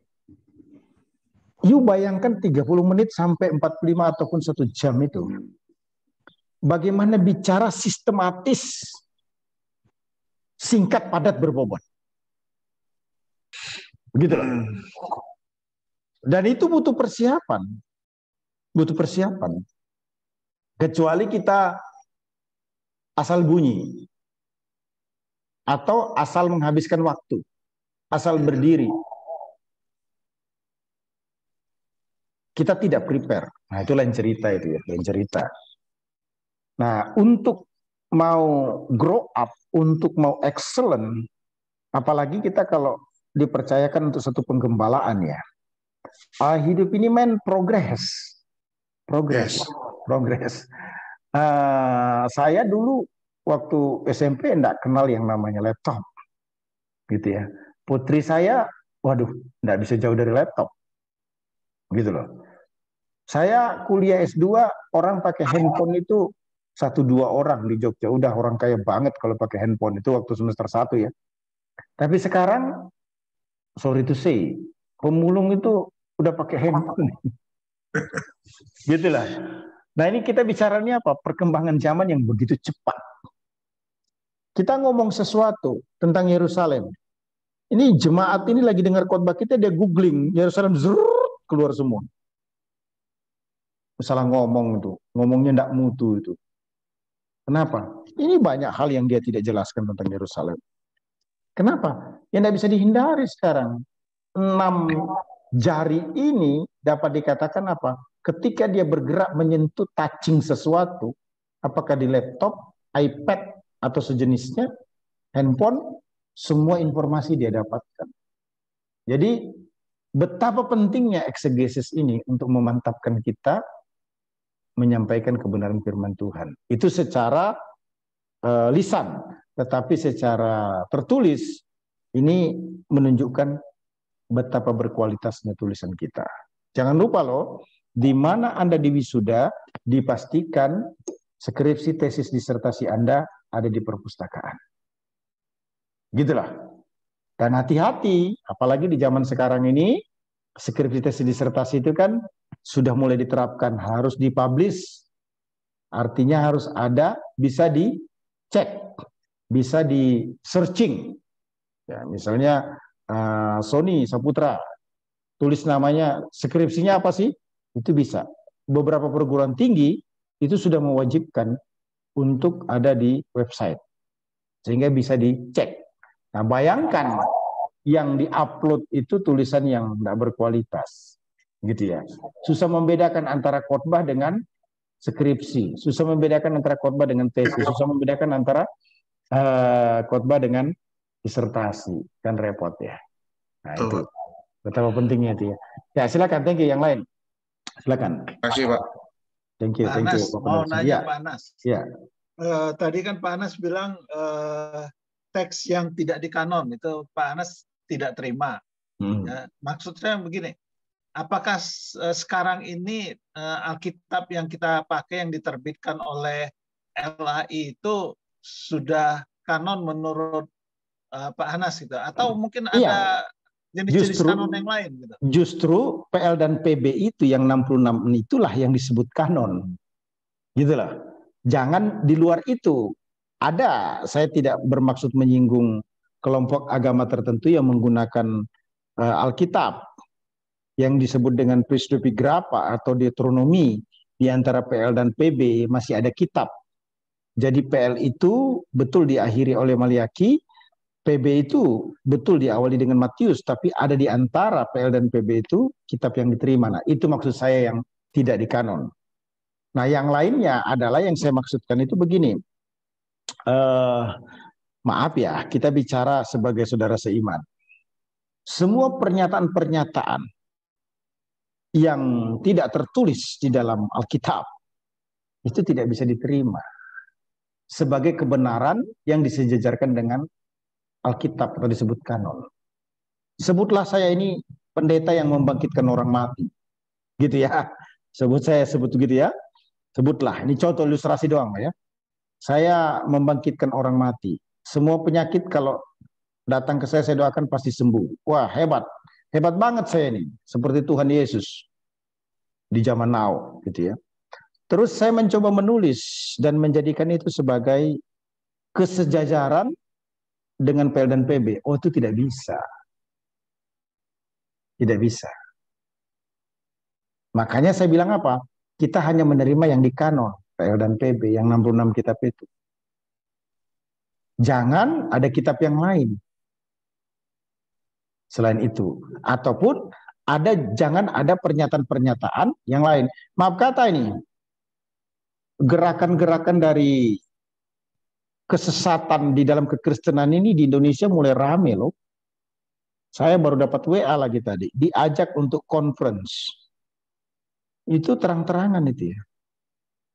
You bayangkan 30 menit sampai 45 ataupun 1 jam itu. Bagaimana bicara sistematis, singkat, padat, berbobot. Begitu loh. Dan itu butuh persiapan. Butuh persiapan. Kecuali kita asal bunyi. Atau asal menghabiskan waktu. Asal berdiri. Kita tidak prepare. Nah, itu lain cerita itu ya, lain cerita. Nah, untuk mau grow up, untuk mau excellent, apalagi kita kalau dipercayakan untuk satu penggembalaan ya. Hidup ini progress. Saya dulu waktu SMP enggak kenal yang namanya laptop. Gitu ya. Putri saya, waduh, enggak bisa jauh dari laptop. Gitu loh. Saya kuliah S2, orang pakai handphone itu 1-2 orang di Jogja. Udah orang kaya banget kalau pakai handphone. Itu waktu semester 1 ya. Tapi sekarang, sorry to say, pemulung itu udah pakai handphone. Gitulah. Nah, ini kita bicaranya apa? Perkembangan zaman yang begitu cepat. Kita ngomong sesuatu tentang Yerusalem. Ini jemaat ini lagi dengar khotbah kita, dia googling Yerusalem, keluar semua. Salah ngomong itu, ngomongnya ndak mutu itu. Kenapa? Ini banyak hal yang dia tidak jelaskan tentang Yerusalem. Kenapa? Ya ndak bisa dihindari sekarang. 6 jari ini dapat dikatakan apa? Ketika dia bergerak menyentuh touching sesuatu, apakah di laptop, iPad, atau sejenisnya, handphone, semua informasi dia dapatkan. Jadi, betapa pentingnya eksegesis ini untuk memantapkan kita menyampaikan kebenaran firman Tuhan. Itu secara lisan, tetapi secara tertulis, ini menunjukkan betapa berkualitasnya tulisan kita. Jangan lupa loh, di mana Anda diwisuda, dipastikan skripsi, tesis, disertasi Anda ada di perpustakaan. Gitulah. Dan hati-hati, apalagi di zaman sekarang ini, skripsi, tesis, disertasi itu kan sudah mulai diterapkan, harus dipublish. Artinya harus ada, bisa dicek, bisa di searching. Ya, misalnya Sony Saputra, tulis namanya, skripsinya apa sih? Itu bisa. Beberapa perguruan tinggi itu sudah mewajibkan untuk ada di website, sehingga bisa dicek. Nah, bayangkan yang diupload itu tulisan yang tidak berkualitas, gitu ya. Susah membedakan antara khotbah dengan skripsi, susah membedakan antara khotbah dengan tesis, susah membedakan antara khotbah dengan disertasi, kan repot ya. Nah itu Betul, Pak. betapa pentingnya itu ya. Ya silakan, thank you yang lain, silakan. Terima kasih, Pak. Thank Pak you, Anas, Pak mau Peneliti. nanya Ya, Pak Anas. ya. Tadi kan Pak Anas bilang teks yang tidak dikanon itu Pak Anas tidak terima. Ya, maksudnya begini, apakah sekarang ini Alkitab yang kita pakai yang diterbitkan oleh LAI itu sudah kanon menurut Pak Anas gitu, atau mungkin ada jenis-jenis kanon yang lain gitu? Justru PL dan PB itu yang 66 itulah yang disebut kanon, gitulah. Jangan di luar itu. Ada, saya tidak bermaksud menyinggung kelompok agama tertentu yang menggunakan Alkitab yang disebut dengan Presbyterographa atau Deuteronomi. Di antara PL dan PB masih ada kitab. Jadi PL itu betul diakhiri oleh Maliaki, PB itu betul diawali dengan Matius, tapi ada di antara PL dan PB itu kitab yang diterima. Nah, itu maksud saya yang tidak dikanon. Nah, yang lainnya adalah yang saya maksudkan itu begini. Maaf ya, kita bicara sebagai saudara seiman. Semua pernyataan-pernyataan yang tidak tertulis di dalam Alkitab itu tidak bisa diterima sebagai kebenaran yang disejajarkan dengan Alkitab atau disebut kanon. Sebutlah saya ini pendeta yang membangkitkan orang mati, gitu ya. Sebut gitu ya. Sebutlah, ini contoh ilustrasi doang ya. Saya membangkitkan orang mati. Semua penyakit kalau datang ke saya doakan pasti sembuh. Wah, hebat. Hebat banget saya ini. Seperti Tuhan Yesus di zaman now, gitu ya. Terus saya mencoba menulis dan menjadikan itu sebagai kesejajaran dengan PL dan PB. Oh, itu tidak bisa. Tidak bisa. Makanya saya bilang apa? Kita hanya menerima yang di kanon, PL dan PB, yang 66 kitab itu. Jangan ada kitab yang lain selain itu. Ataupun jangan ada pernyataan-pernyataan yang lain. Maaf kata ini, gerakan-gerakan dari kesesatan di dalam kekristenan ini di Indonesia mulai rame loh. Saya baru dapat WA lagi tadi, diajak untuk conference. Itu terang-terangan itu ya.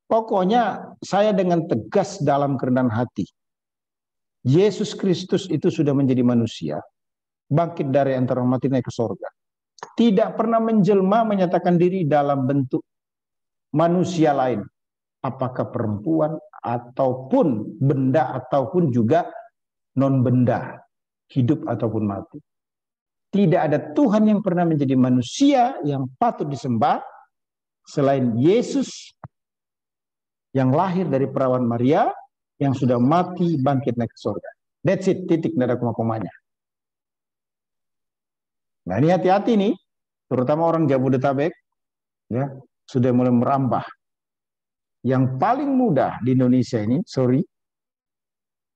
Pokoknya saya dengan tegas dalam kerendahan hati. Yesus Kristus itu sudah menjadi manusia, bangkit dari antara mati naik ke sorga. Tidak pernah menjelma menyatakan diri dalam bentuk manusia lain. Apakah perempuan ataupun benda ataupun juga non benda, hidup ataupun mati. Tidak ada Tuhan yang pernah menjadi manusia yang patut disembah selain Yesus yang lahir dari perawan Maria, yang sudah mati bangkit naik ke surga. That's it, titik, tidak ada koma-komanya. Nah ini hati-hati nih, terutama orang Jabodetabek, ya sudah mulai merambah. Yang paling mudah di Indonesia ini,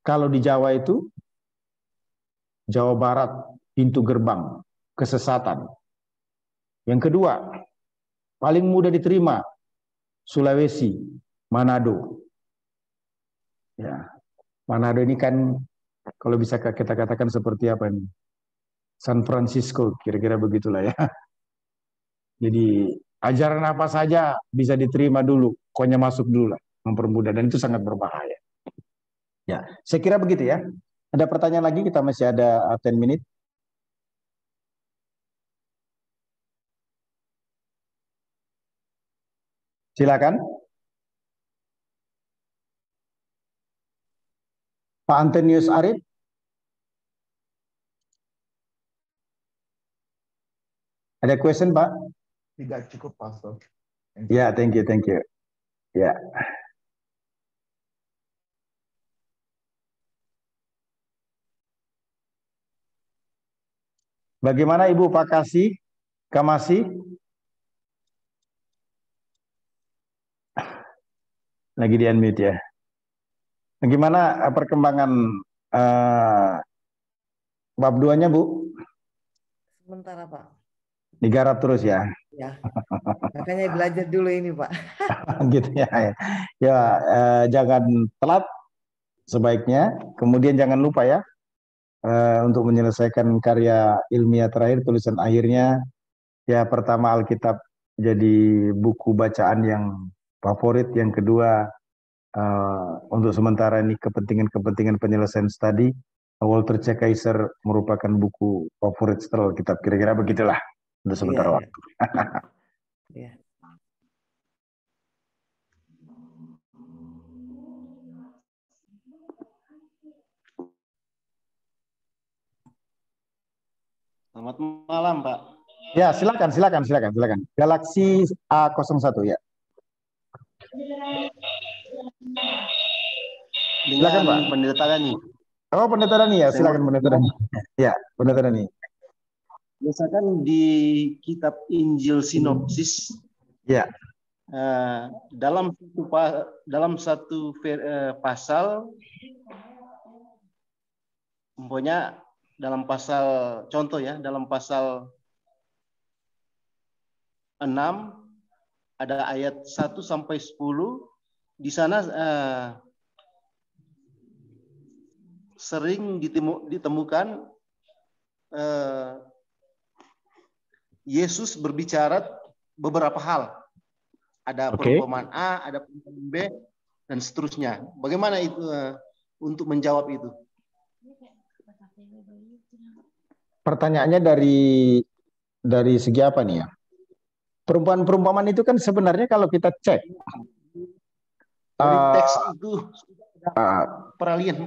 kalau di Jawa itu, Jawa Barat, pintu gerbang, kesesatan. Yang kedua, paling mudah diterima, Sulawesi, Manado. Ya, Manado ini kan kalau bisa kita katakan seperti apa ini? San Francisco, kira-kira begitulah ya. Jadi ajaran apa saja bisa diterima dulu, pokoknya masuk dulu lah, mempermudah, dan itu sangat berbahaya. Ya, saya kira begitu ya. Ada pertanyaan lagi? Kita masih ada 10 menit. Silakan. Pak Antonius Arif. Ada question, Pak? Tidak cukup, Pastor. Ya, thank you. Ya. Bagaimana Ibu Pak Kasih? Kamasi? Lagi di unmute ya. Bagaimana perkembangan bab 2-nya, Bu? Sementara, Pak. Digarap terus ya. Ya. Makanya belajar dulu ini, Pak. Gitu ya. Ya, jangan telat sebaiknya. Kemudian jangan lupa ya untuk menyelesaikan karya ilmiah terakhir, tulisan akhirnya. Ya, pertama Alkitab jadi buku bacaan yang favorit. Yang kedua, untuk sementara ini kepentingan penyelesaian studi, Walter C. Kaiser merupakan buku favorit setelah Alkitab. Kira-kira begitulah untuk sementara waktu. Iya. Selamat malam, Pak. Ya, silakan. Galaksi A01 ya. Silakan, Pak. Dengan Pendeta Dani. Oh, Pendeta Dani ya, silakan Pendeta Dani. Ya, Pendeta Dani. Misalkan di kitab Injil Sinopsis, Ya, dalam satu pasal, umpamanya dalam pasal contoh ya, dalam pasal 6 ada ayat 1 sampai 10, di sana sering ditemukan Yesus berbicara beberapa hal. Ada perumpamaan A, ada perumpamaan B, dan seterusnya. Bagaimana itu untuk menjawab itu? pertanyaannya dari segi apa nih ya? Perumpamaan itu kan sebenarnya kalau kita cek dari teks itu peralihan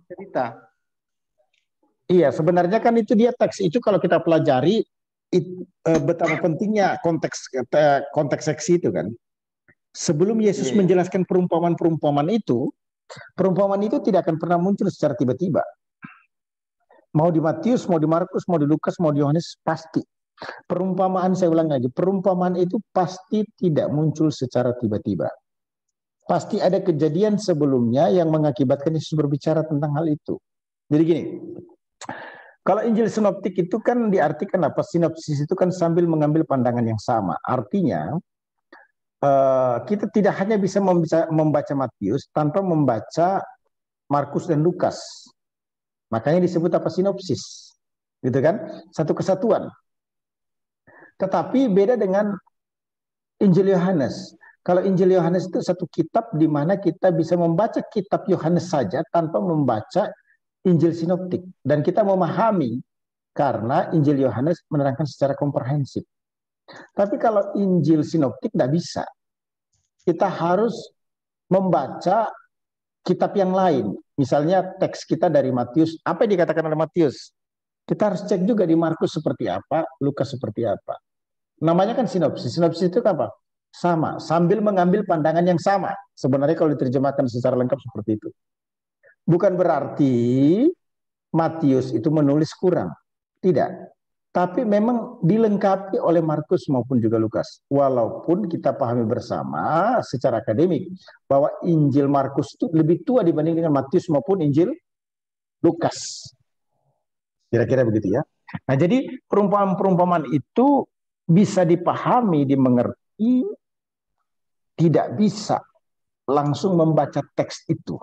cerita. Iya, sebenarnya kan itu dia teks itu kalau kita pelajari betapa pentingnya konteks seksi itu kan. Sebelum Yesus menjelaskan perumpamaan itu tidak akan pernah muncul secara tiba-tiba. Mau di Matius, mau di Markus, mau di Lukas, mau di Yohanes, pasti. Perumpamaan, saya ulang lagi, perumpamaan itu pasti tidak muncul secara tiba-tiba. Pasti ada kejadian sebelumnya yang mengakibatkan Yesus berbicara tentang hal itu. Jadi gini, kalau Injil sinoptik itu kan diartikan apa? Sinopsis itu kan sambil mengambil pandangan yang sama. Artinya, kita tidak hanya bisa membaca Matius tanpa membaca Markus dan Lukas. Makanya disebut apa? Sinopsis. Gitu kan? Satu kesatuan. Tetapi beda dengan Injil Yohanes. Kalau Injil Yohanes itu satu kitab di mana kita bisa membaca kitab Yohanes saja tanpa membaca Injil sinoptik. Dan kita memahami karena Injil Yohanes menerangkan secara komprehensif. Tapi kalau Injil sinoptik tidak bisa. Kita harus membaca kitab yang lain. Misalnya teks kita dari Matius, apa yang dikatakan oleh Matius? Kita harus cek juga di Markus seperti apa, Lukas seperti apa. Namanya kan sinopsis. Sinopsis itu apa? Sama, sambil mengambil pandangan yang sama. Sebenarnya kalau diterjemahkan secara lengkap seperti itu. Bukan berarti Matius itu menulis kurang. Tidak. Tapi memang dilengkapi oleh Markus maupun juga Lukas. Walaupun kita pahami bersama secara akademik bahwa Injil Markus itu lebih tua dibanding dengan Matius maupun Injil Lukas. Kira-kira begitu ya. Nah, jadi perumpamaan-perumpamaan itu bisa dipahami, dimengerti, tidak bisa langsung membaca teks itu.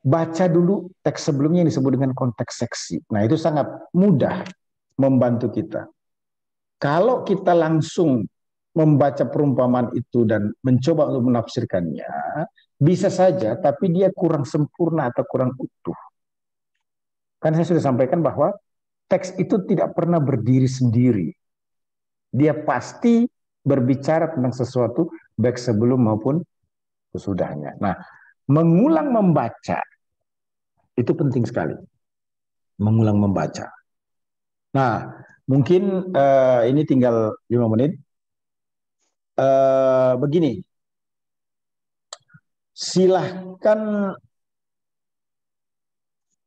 Baca dulu teks sebelumnya yang disebut dengan konteks seksi. Nah, itu sangat mudah membantu kita. Kalau kita langsung membaca perumpamaan itu dan mencoba untuk menafsirkannya, bisa saja, tapi dia kurang sempurna atau kurang utuh. Kan saya sudah sampaikan bahwa teks itu tidak pernah berdiri sendiri. Dia pasti berbicara tentang sesuatu baik sebelum maupun sesudahnya. Nah, mengulang membaca itu penting sekali. Mengulang membaca. Nah, mungkin ini tinggal 5 menit. Begini, silahkan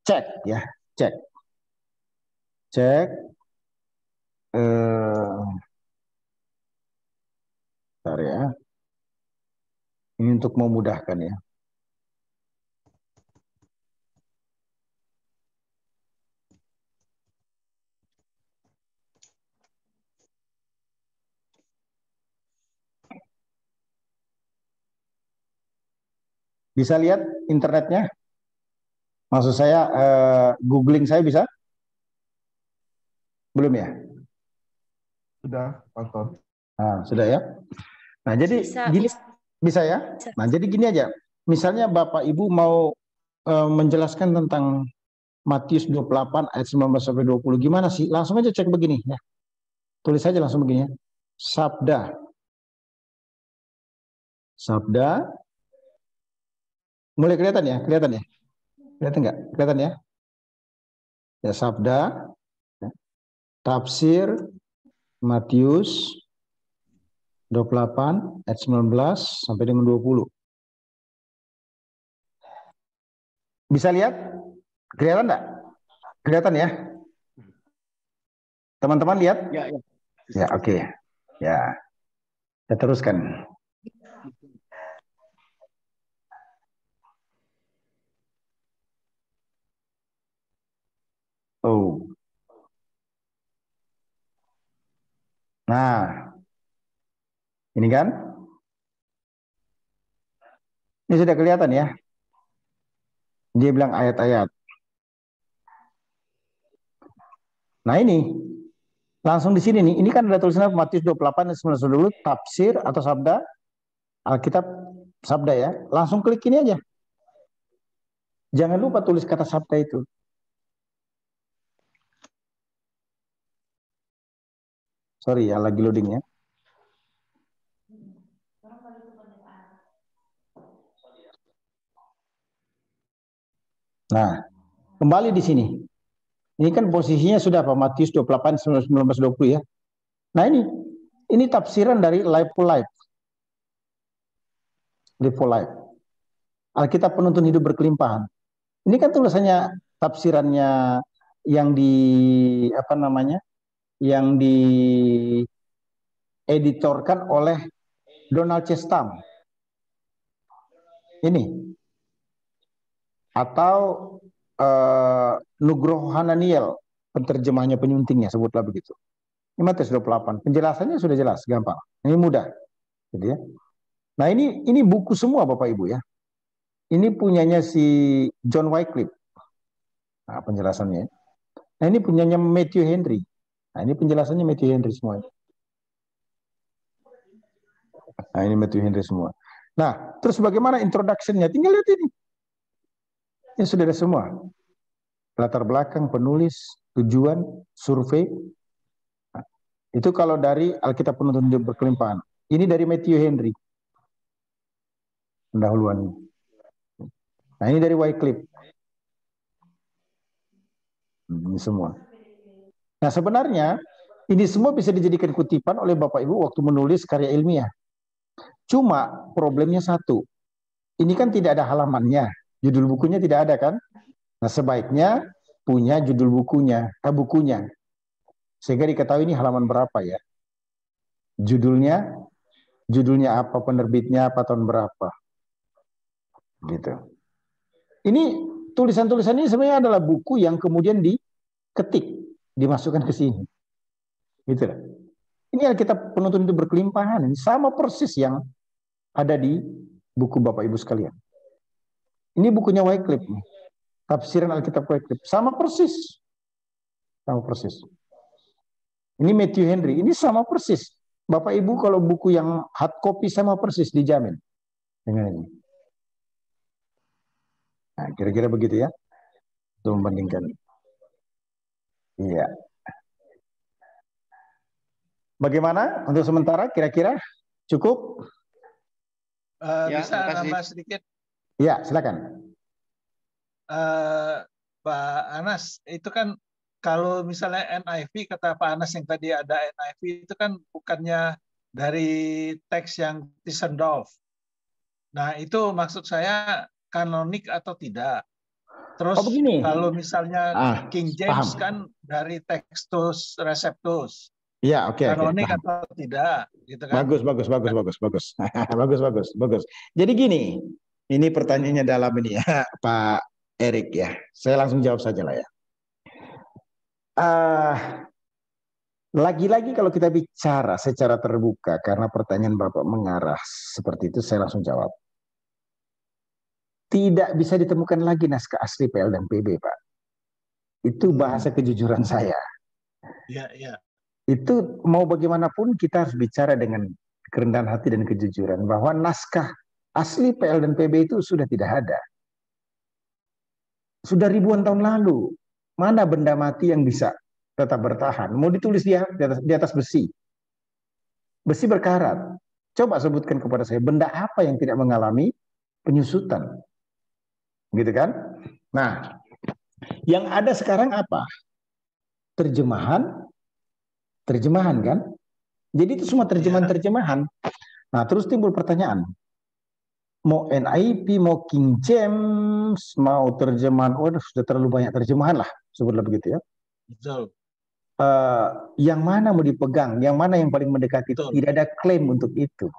cek ya, cek. Cek. Bentar ya. Ini untuk memudahkan ya. Bisa lihat internetnya? Maksud saya, googling saya bisa? Belum ya? Sudah, Pastor. Nah, sudah ya? Nah, jadi gini, bisa ya? Nah, jadi gini aja. Misalnya Bapak Ibu mau menjelaskan tentang Matius 28 ayat 19 sampai 20, gimana sih? Langsung aja cek begini ya. Tulis saja langsung begini ya. Sabda. Sabda. Mulai kelihatan ya? Kelihatan ya? Kelihatan nggak? Kelihatan ya? Ya, sabda. Tafsir Matius 28 ayat 19 sampai dengan 20. Bisa lihat? Kelihatan enggak? Kelihatan ya? Teman-teman lihat? Ya, ya. Ya, oke. Ya. Saya teruskan. Oh. Nah. Ini kan? Ini sudah kelihatan ya? Dia bilang ayat-ayat. Nah ini, langsung di sini nih. Ini kan ada tulisannya Matius 28 dan 19 dulu, tafsir atau sabda, Alkitab sabda ya. Langsung klik ini aja. Jangan lupa tulis kata sabda itu. Sorry ya, lagi loading ya. Nah, kembali di sini. Ini kan posisinya sudah Pak Matius 28 19 20 ya. Nah ini tafsiran dari Life for Life. Life for Life. Alkitab penuntun hidup berkelimpahan. Ini kan tulisannya tafsirannya yang di apa namanya? Yang di editorkan oleh Donald C. Stam. Ini atau Nugroho Hananiel, penterjemahnya penyuntingnya, sebutlah begitu. Ini Matius 28. Penjelasannya sudah jelas, gampang. Ini mudah. Gitu ya. Nah, ini buku semua Bapak Ibu ya. Ini punyanya si John Wycliffe. Nah, penjelasannya. Nah, ini punyanya Matthew Henry. Nah, ini penjelasannya Matthew Henry semua. Nah, ini Matthew Henry semua. Nah, terus bagaimana introduction-nya? Tinggal lihat ini. Ini sudah ada semua. Latar belakang, penulis, tujuan, survei. Nah, itu kalau dari Alkitab penuntun hidup berkelimpahan. Ini dari Matthew Henry. Pendahuluan. Nah, ini dari Wycliffe. Ini semua. Nah, sebenarnya ini semua bisa dijadikan kutipan oleh Bapak Ibu waktu menulis karya ilmiah. Cuma problemnya satu. Ini kan tidak ada halamannya. Judul bukunya tidak ada kan? Nah, sebaiknya punya judul bukunya. Sehingga diketahui ini halaman berapa ya. Judulnya apa, penerbitnya apa, tahun berapa. Gitu. Ini tulisan-tulisan ini sebenarnya adalah buku yang kemudian diketik, dimasukkan ke sini. Gitu lah. Ini Alkitab penuntun hidup berkelimpahan. Ini sama persis yang ada di buku Bapak Ibu sekalian. Ini bukunya Wycliffe nih. Tafsiran Alkitab Wycliffe. Sama persis. Sama persis. Ini Matthew Henry. Ini sama persis. Bapak Ibu kalau buku yang hard copy sama persis, dijamin. Dengan ini. Nah, kira-kira begitu ya. Untuk membandingkan. Iya. Bagaimana untuk sementara kira-kira cukup? Bisa nambah sedikit? Ya, silakan. Pak Anas, itu kan kalau misalnya NIV, kata Pak Anas yang tadi ada NIV, itu kan bukannya dari teks yang Tischendorf. Nah, itu maksud saya kanonik atau tidak? Terus begini. kalau misalnya King James paham. kan dari Textus Receptus. Iya, oke. Kanonik atau tidak, gitu kan? Bagus. Bagus. Jadi gini, ini pertanyaannya dalam ini ya, Pak Erik ya. Saya langsung jawab saja lah ya. Lagi-lagi kalau kita bicara secara terbuka, karena pertanyaan Bapak mengarah seperti itu, saya langsung jawab. Tidak bisa ditemukan lagi naskah asli PL dan PB, Pak. Itu bahasa kejujuran saya. Iya. Itu mau bagaimanapun kita harus bicara dengan kerendahan hati dan kejujuran bahwa naskah asli PL dan PB itu sudah tidak ada. Sudah ribuan tahun lalu. Mana benda mati yang bisa tetap bertahan? Mau ditulis di atas besi. Besi berkarat. Coba sebutkan kepada saya benda apa yang tidak mengalami penyusutan. Gitu kan? Nah, yang ada sekarang apa? Terjemahan kan? Jadi itu semua terjemahan. Nah, terus timbul pertanyaan. Mau NIV, mau King James, mau terjemahan, sudah terlalu banyak terjemahan lah, sebutlah begitu ya. Betul. Yang mana mau dipegang, yang mana yang paling mendekati? Betul. Tidak ada klaim untuk itu.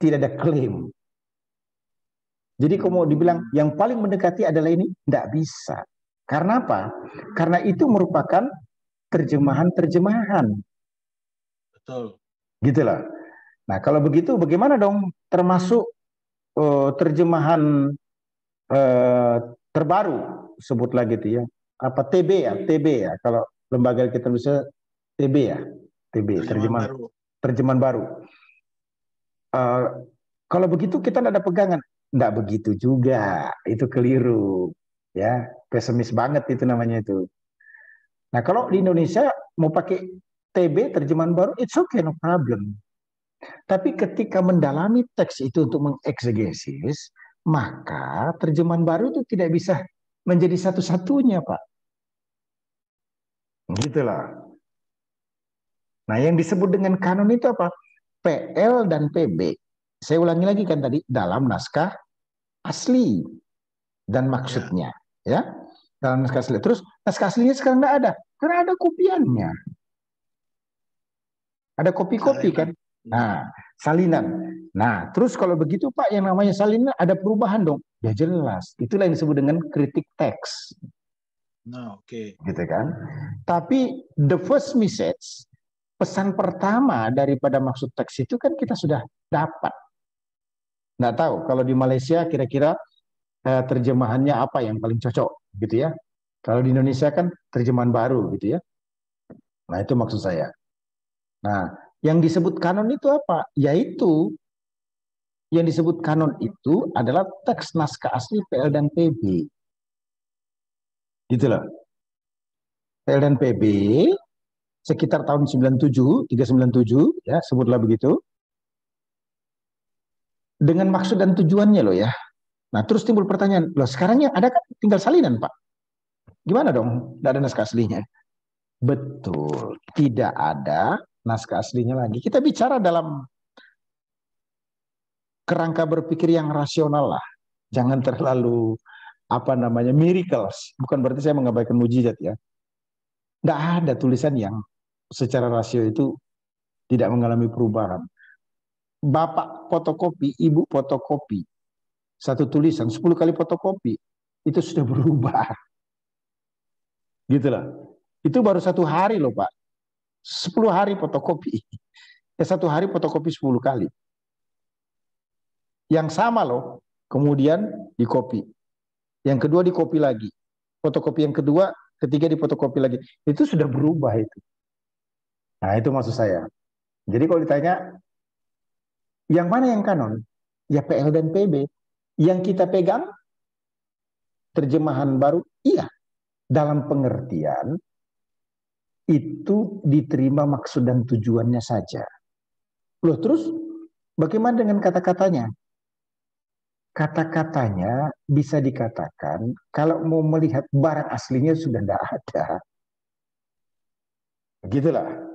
Tidak ada klaim. Jadi kalau mau dibilang yang paling mendekati adalah ini, tidak bisa. Karena apa? Karena itu merupakan terjemahan. Betul. Gitulah. Nah, kalau begitu bagaimana dong termasuk terjemahan terbaru, sebutlah gitu ya. Apa TB ya. Kalau lembaga kita bisa TB ya. Terjemahan baru. Kalau begitu kita tidak ada pegangan. Tidak begitu juga. Itu keliru. Ya, pesimis banget itu namanya itu. Nah, kalau di Indonesia mau pakai TB terjemahan baru, it's okay, no problem. Tapi ketika mendalami teks itu untuk mengeksegesis, maka terjemahan baru itu tidak bisa menjadi satu-satunya, Pak. Gitulah. Nah, yang disebut dengan kanon itu apa? PL dan PB. Saya ulangi lagi kan tadi, dalam naskah asli dan maksudnya. Ya. Dalam naskah asli. Terus naskah aslinya sekarang tidak ada. Karena ada kopiannya. Ada kopi-kopi kan. Nah, salinan. Nah, terus kalau begitu Pak, yang namanya salinan ada perubahan dong. Ya jelas. Itulah yang disebut dengan kritik teks. Nah, oke. Gitu kan. Tapi the first message, pesan pertama daripada maksud teks itu kan kita sudah dapat. Nggak tahu kalau di Malaysia kira-kira terjemahannya apa yang paling cocok gitu ya. Kalau di Indonesia kan terjemahan baru gitu ya. Nah, itu maksud saya. Nah, yang disebut kanon itu apa? Yaitu yang disebut kanon itu adalah teks naskah asli PL dan PB. Gitu loh. PL dan PB sekitar tahun 397 ya, sebutlah begitu. Dengan maksud dan tujuannya loh ya. Nah, terus timbul pertanyaan, loh sekarang yang ada kan tinggal salinan, Pak. Gimana dong? Tidak ada naskah aslinya. Betul, tidak ada naskah aslinya lagi. Kita bicara dalam kerangka berpikir yang rasional lah. Jangan terlalu miracles. Bukan berarti saya mengabaikan mujizat ya. Tidak ada tulisan yang secara rasio itu tidak mengalami perubahan. Bapak fotokopi, ibu fotokopi. Satu tulisan 10 kali fotokopi itu sudah berubah. Gitulah. Itu baru 1 hari loh Pak. 10 hari fotokopi. Ya 1 hari fotokopi 10 kali. Yang sama loh. Kemudian dikopi. Yang kedua dikopi lagi. Fotokopi yang kedua, ketiga difotokopi lagi. Itu sudah berubah itu. Nah, itu maksud saya. Jadi kalau ditanya yang mana yang kanon? Ya PL dan PB. Yang kita pegang terjemahan baru, iya. Dalam pengertian itu diterima maksud dan tujuannya saja. Loh, terus bagaimana dengan kata-katanya? Kata-katanya bisa dikatakan kalau mau melihat barang aslinya sudah tidak ada. Begitulah.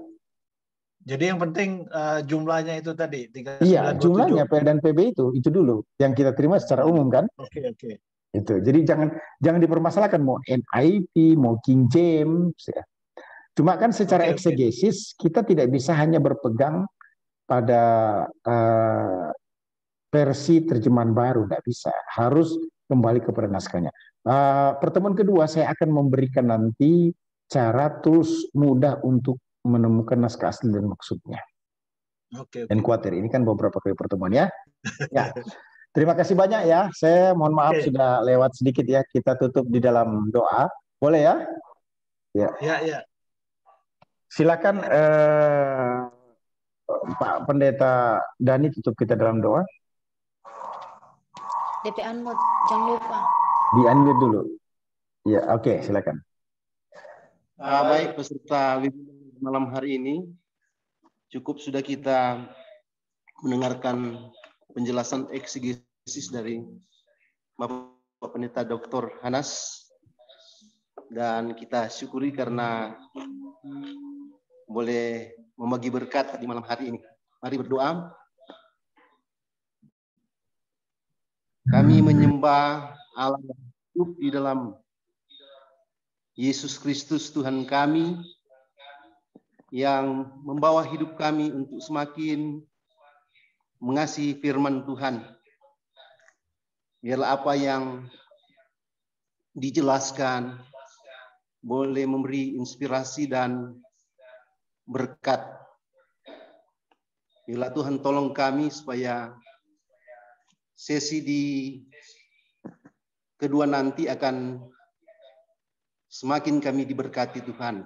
Jadi yang penting jumlahnya itu tadi 3927. Iya, jumlahnya PL dan PB itu dulu yang kita terima secara umum kan? Oke. Itu. Jadi jangan dipermasalahkan mau NIV, mau King James ya. Cuma kan secara eksegesis kita tidak bisa hanya berpegang pada versi terjemahan baru, tidak bisa. Harus kembali kepada naskahnya. Pertemuan kedua saya akan memberikan nanti cara tools mudah untuk menemukan naskah asli dan maksudnya. Dan khawatir, ini kan beberapa kali pertemuan ya. Ya. Terima kasih banyak ya. Saya mohon maaf sudah lewat sedikit ya. Kita tutup di dalam doa. Boleh ya? Ya. Ya. Silakan Pak Pendeta Dhani tutup kita dalam doa. DP unmute, jangan lupa. Di unmute dulu. Ya, oke, silakan. Baik, peserta webinar malam hari ini, cukup sudah kita mendengarkan penjelasan eksegesis dari Bapak Pendeta Dr. Hanas, dan kita syukuri karena boleh membagi berkat di malam hari ini. Mari berdoa. Kami menyembah Allah yang hidup di dalam Yesus Kristus Tuhan kami, yang membawa hidup kami untuk semakin mengasihi firman Tuhan. Biarlah apa yang dijelaskan boleh memberi inspirasi dan berkat. Biarlah Tuhan tolong kami supaya sesi di kedua nanti akan semakin kami diberkati Tuhan.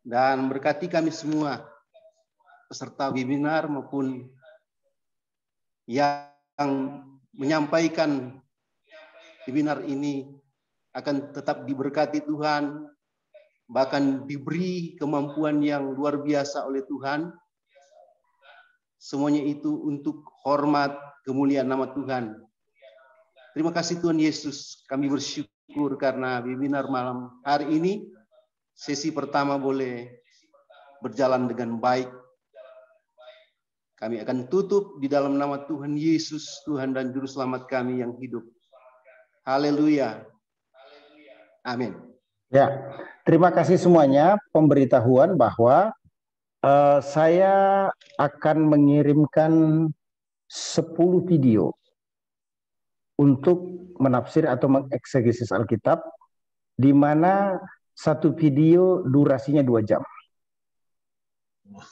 Dan berkati kami semua, peserta webinar maupun yang menyampaikan webinar ini akan tetap diberkati Tuhan, bahkan diberi kemampuan yang luar biasa oleh Tuhan. Semuanya itu untuk hormat kemuliaan nama Tuhan. Terima kasih Tuhan Yesus, kami bersyukur karena webinar malam hari ini, sesi pertama boleh berjalan dengan baik. Kami akan tutup di dalam nama Tuhan Yesus, Tuhan dan Juru Selamat kami yang hidup. Haleluya. Amin. Ya, terima kasih semuanya. Pemberitahuan bahwa saya akan mengirimkan 10 video untuk menafsir atau mengeksegesis Alkitab, di mana satu video durasinya 2 jam.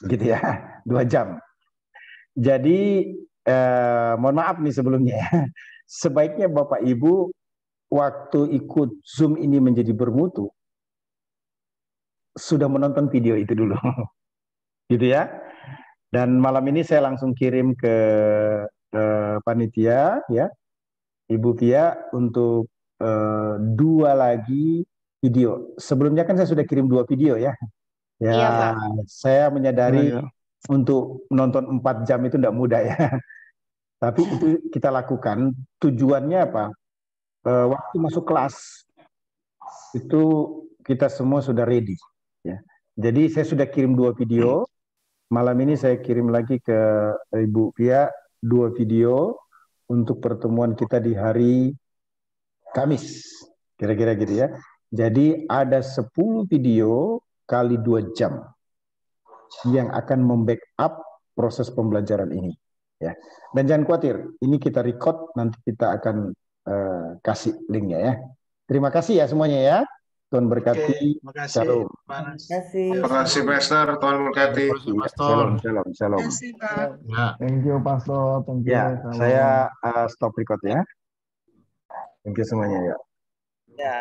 Gitu ya, 2 jam. Jadi, mohon maaf nih sebelumnya ya. Sebaiknya Bapak Ibu waktu ikut Zoom ini menjadi bermutu, sudah menonton video itu dulu. Gitu ya. Dan malam ini saya langsung kirim ke panitia ya, Ibu Pia, untuk 2 lagi video. Sebelumnya kan saya sudah kirim 2 video ya. Ya, iya, Pak. Saya menyadari untuk menonton 4 jam itu tidak mudah ya. Tapi itu kita lakukan. Tujuannya apa? Waktu masuk kelas itu kita semua sudah ready. Ya. Jadi saya sudah kirim 2 video. Malam ini saya kirim lagi ke Ibu Pia 2 video untuk pertemuan kita di hari Kamis. Kira-kira gitu ya. Jadi ada 10 video kali 2 jam yang akan membackup proses pembelajaran ini. Ya. Dan jangan khawatir, ini kita record, nanti kita akan kasih linknya ya. Terima kasih ya semuanya ya. Tuhan berkati. Terima kasih. Shalom. Terima kasih Pastor. Tuhan berkati. Shalom, shalom, shalom. Terima kasih, Pak. Thank you, Pastor. Thank you. Ya, saya stop record ya. Thank you semuanya ya. Ya.